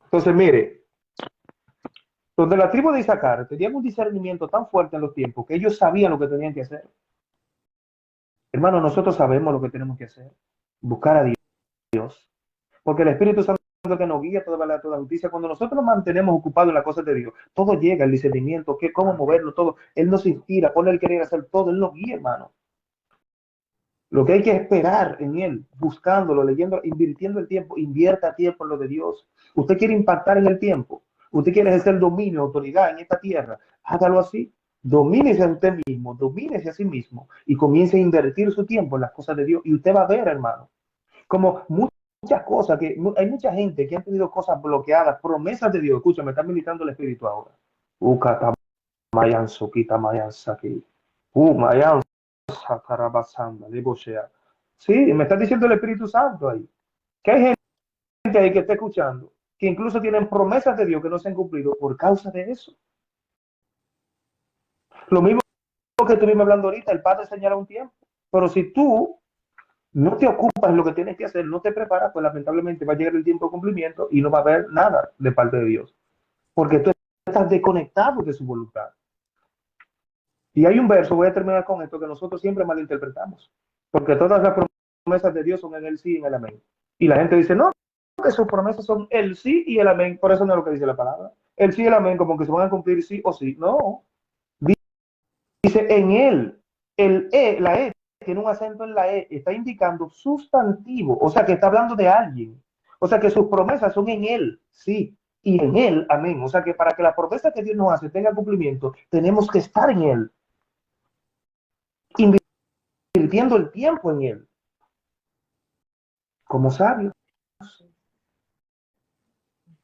Entonces, mire, donde la tribu de Isaacar tenían un discernimiento tan fuerte en los tiempos que ellos sabían lo que tenían que hacer. Hermano, nosotros sabemos lo que tenemos que hacer, buscar a Dios, porque el Espíritu Santo que nos guía toda la justicia. Cuando nosotros nos mantenemos ocupados en las cosas de Dios, todo llega, el discernimiento, cómo moverlo, todo. Él nos inspira, pone el querer hacer todo, Él nos guía, hermano. Lo que hay que esperar en Él, buscándolo, leyendo, invirtiendo el tiempo, invierta tiempo en lo de Dios. Usted quiere impactar en el tiempo, usted quiere ejercer dominio, autoridad en esta tierra, hágalo así. Domínese a usted mismo, domínese a sí mismo y comience a invertir su tiempo en las cosas de Dios. Y usted va a ver, hermano, como muchas cosas, que hay mucha gente que ha tenido cosas bloqueadas, promesas de Dios. Escucha, me está militando el Espíritu ahora. Sí, me está diciendo el Espíritu Santo ahí. Que hay gente ahí que está escuchando, que incluso tienen promesas de Dios que no se han cumplido por causa de eso. Lo mismo que estuvimos hablando ahorita, el Padre señala un tiempo, pero si tú no te ocupas en lo que tienes que hacer, no te preparas, pues lamentablemente va a llegar el tiempo de cumplimiento y no va a haber nada de parte de Dios, porque tú estás desconectado de su voluntad. Y hay un verso, voy a terminar con esto, que nosotros siempre malinterpretamos, porque todas las promesas de Dios son en el sí y en el amén. Y la gente dice, no, que sus promesas son el sí y el amén, por eso no es lo que dice la palabra. El sí y el amén como que se van a cumplir sí o sí. No, dice en él, el E, la E tiene un acento en la E, está indicando sustantivo, o sea que está hablando de alguien. O sea que sus promesas son en él, sí, y en él, amén. O sea que para que la promesa que Dios nos hace tenga cumplimiento, tenemos que estar en él, invirtiendo el tiempo en él, como sabios.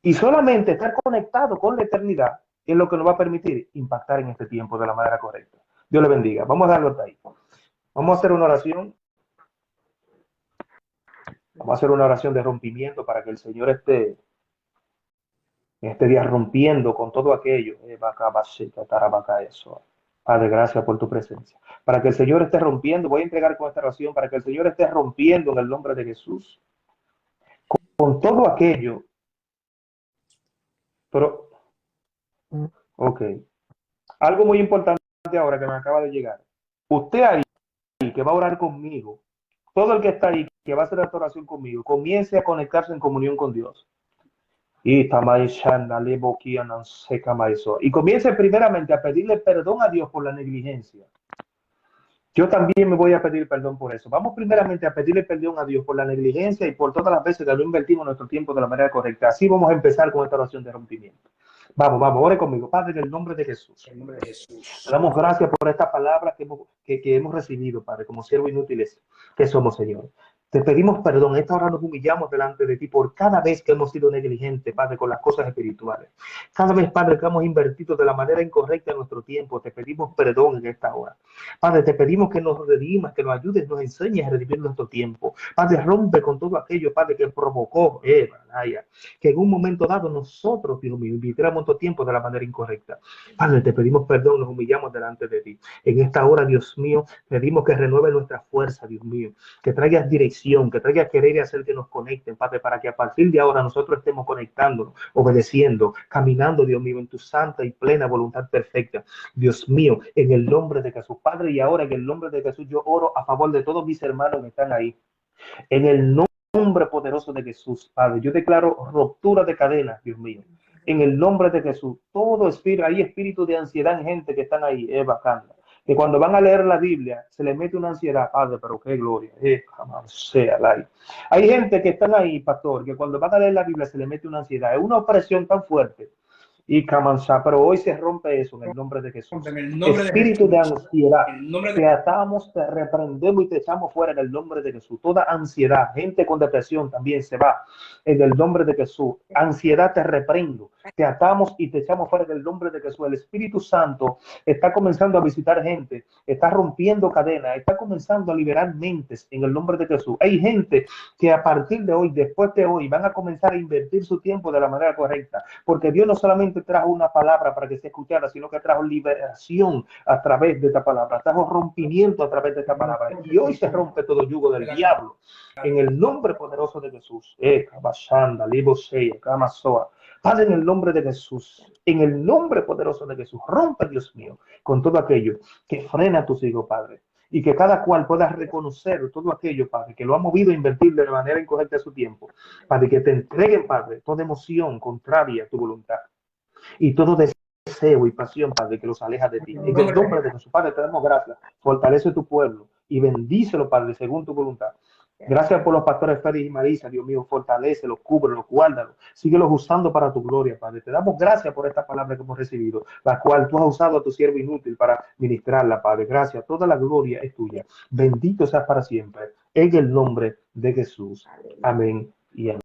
Y solamente estar conectado con la eternidad es lo que nos va a permitir impactar en este tiempo de la manera correcta. Dios le bendiga. Vamos a darlo hasta ahí. Vamos a hacer una oración. Vamos a hacer una oración de rompimiento para que el Señor esté en este día rompiendo con todo aquello. Padre, gracias por tu presencia. Para que el Señor esté rompiendo, voy a entregar con esta oración, para que el Señor esté rompiendo en el nombre de Jesús con todo aquello. Pero, ok. Algo muy importante ahora que me acaba de llegar. Usted ahí, que va a orar conmigo, todo el que está ahí, que va a hacer esta oración conmigo, comience a conectarse en comunión con Dios. Y comience primeramente a pedirle perdón a Dios por la negligencia. Yo también me voy a pedir perdón por eso. Vamos primeramente a pedirle perdón a Dios por la negligencia y por todas las veces que no invertimos nuestro tiempo de la manera correcta. Así vamos a empezar con esta oración de rompimiento. Vamos, ore conmigo. Padre, en el nombre de Jesús. En el nombre de Jesús. Te damos gracias por esta palabra que hemos recibido, Padre, como siervos inútiles que somos, Señor. Te pedimos perdón. Esta hora nos humillamos delante de ti por cada vez que hemos sido negligentes, Padre, con las cosas espirituales. Cada vez, Padre, que hemos invertido de la manera incorrecta nuestro tiempo, te pedimos perdón en esta hora. Padre, te pedimos que nos redimas, que nos ayudes, nos enseñes a redimir nuestro tiempo. Padre, rompe con todo aquello, Padre, que provocó, que en un momento dado nosotros, Dios mío, invirtiéramos nuestro tiempo de la manera incorrecta. Padre, te pedimos perdón, nos humillamos delante de ti. En esta hora, Dios mío, pedimos que renueve nuestra fuerza, Dios mío, que traigas dirección, que traigas querer y hacer que nos conecten, Padre, para que a partir de ahora nosotros estemos conectándonos, obedeciendo, caminando, Dios mío, en tu santa y plena voluntad perfecta. Dios mío, en el nombre de Jesús, Padre, y ahora en el nombre de Jesús yo oro a favor de todos mis hermanos que están ahí. En el nombre poderoso de Jesús, Padre, yo declaro ruptura de cadenas, Dios mío. En el nombre de Jesús, todo espíritu, hay espíritu de ansiedad en gente que están ahí, bacana. Que cuando van a leer la Biblia se les mete una ansiedad, Padre, pero qué gloria, hay gente que están ahí, pastor, que cuando van a leer la Biblia se les mete una ansiedad, es una opresión tan fuerte. Y Camanza, pero hoy se rompe eso en el nombre de Jesús. Espíritu de ansiedad, te atamos, te reprendemos y te echamos fuera en el nombre de Jesús. Toda ansiedad, gente con depresión también se va en el nombre de Jesús. Ansiedad te reprendo, te atamos y te echamos fuera en el nombre de Jesús. El Espíritu Santo está comenzando a visitar gente, está rompiendo cadenas, está comenzando a liberar mentes en el nombre de Jesús. Hay gente que a partir de hoy, después de hoy, van a comenzar a invertir su tiempo de la manera correcta, porque Dios no solamente trajo una palabra para que se escuchara, sino que trajo liberación a través de esta palabra, trajo rompimiento a través de esta palabra, y hoy se rompe todo yugo del diablo en el nombre poderoso de Jesús. Padre, en el nombre de Jesús, en el nombre poderoso de Jesús, rompe, Dios mío, con todo aquello que frena a tus hijos, Padre, y que cada cual pueda reconocer todo aquello, Padre, que lo ha movido a invertir de manera incorrecta su tiempo, Padre, que te entreguen, Padre, toda emoción contraria a tu voluntad y todo deseo y pasión, Padre, que los aleja de ti. En el nombre de Jesús, Padre, te damos gracias. Fortalece tu pueblo y bendícelo, Padre, según tu voluntad. Gracias por los pastores Félix y Marisa, Dios mío, fortalécelos, cúbrelos, guárdalos, síguelos usando para tu gloria, Padre. Te damos gracias por esta palabra que hemos recibido, la cual tú has usado a tu siervo inútil para ministrarla, Padre. Gracias, toda la gloria es tuya. Bendito seas para siempre, en el nombre de Jesús. Amén y amén.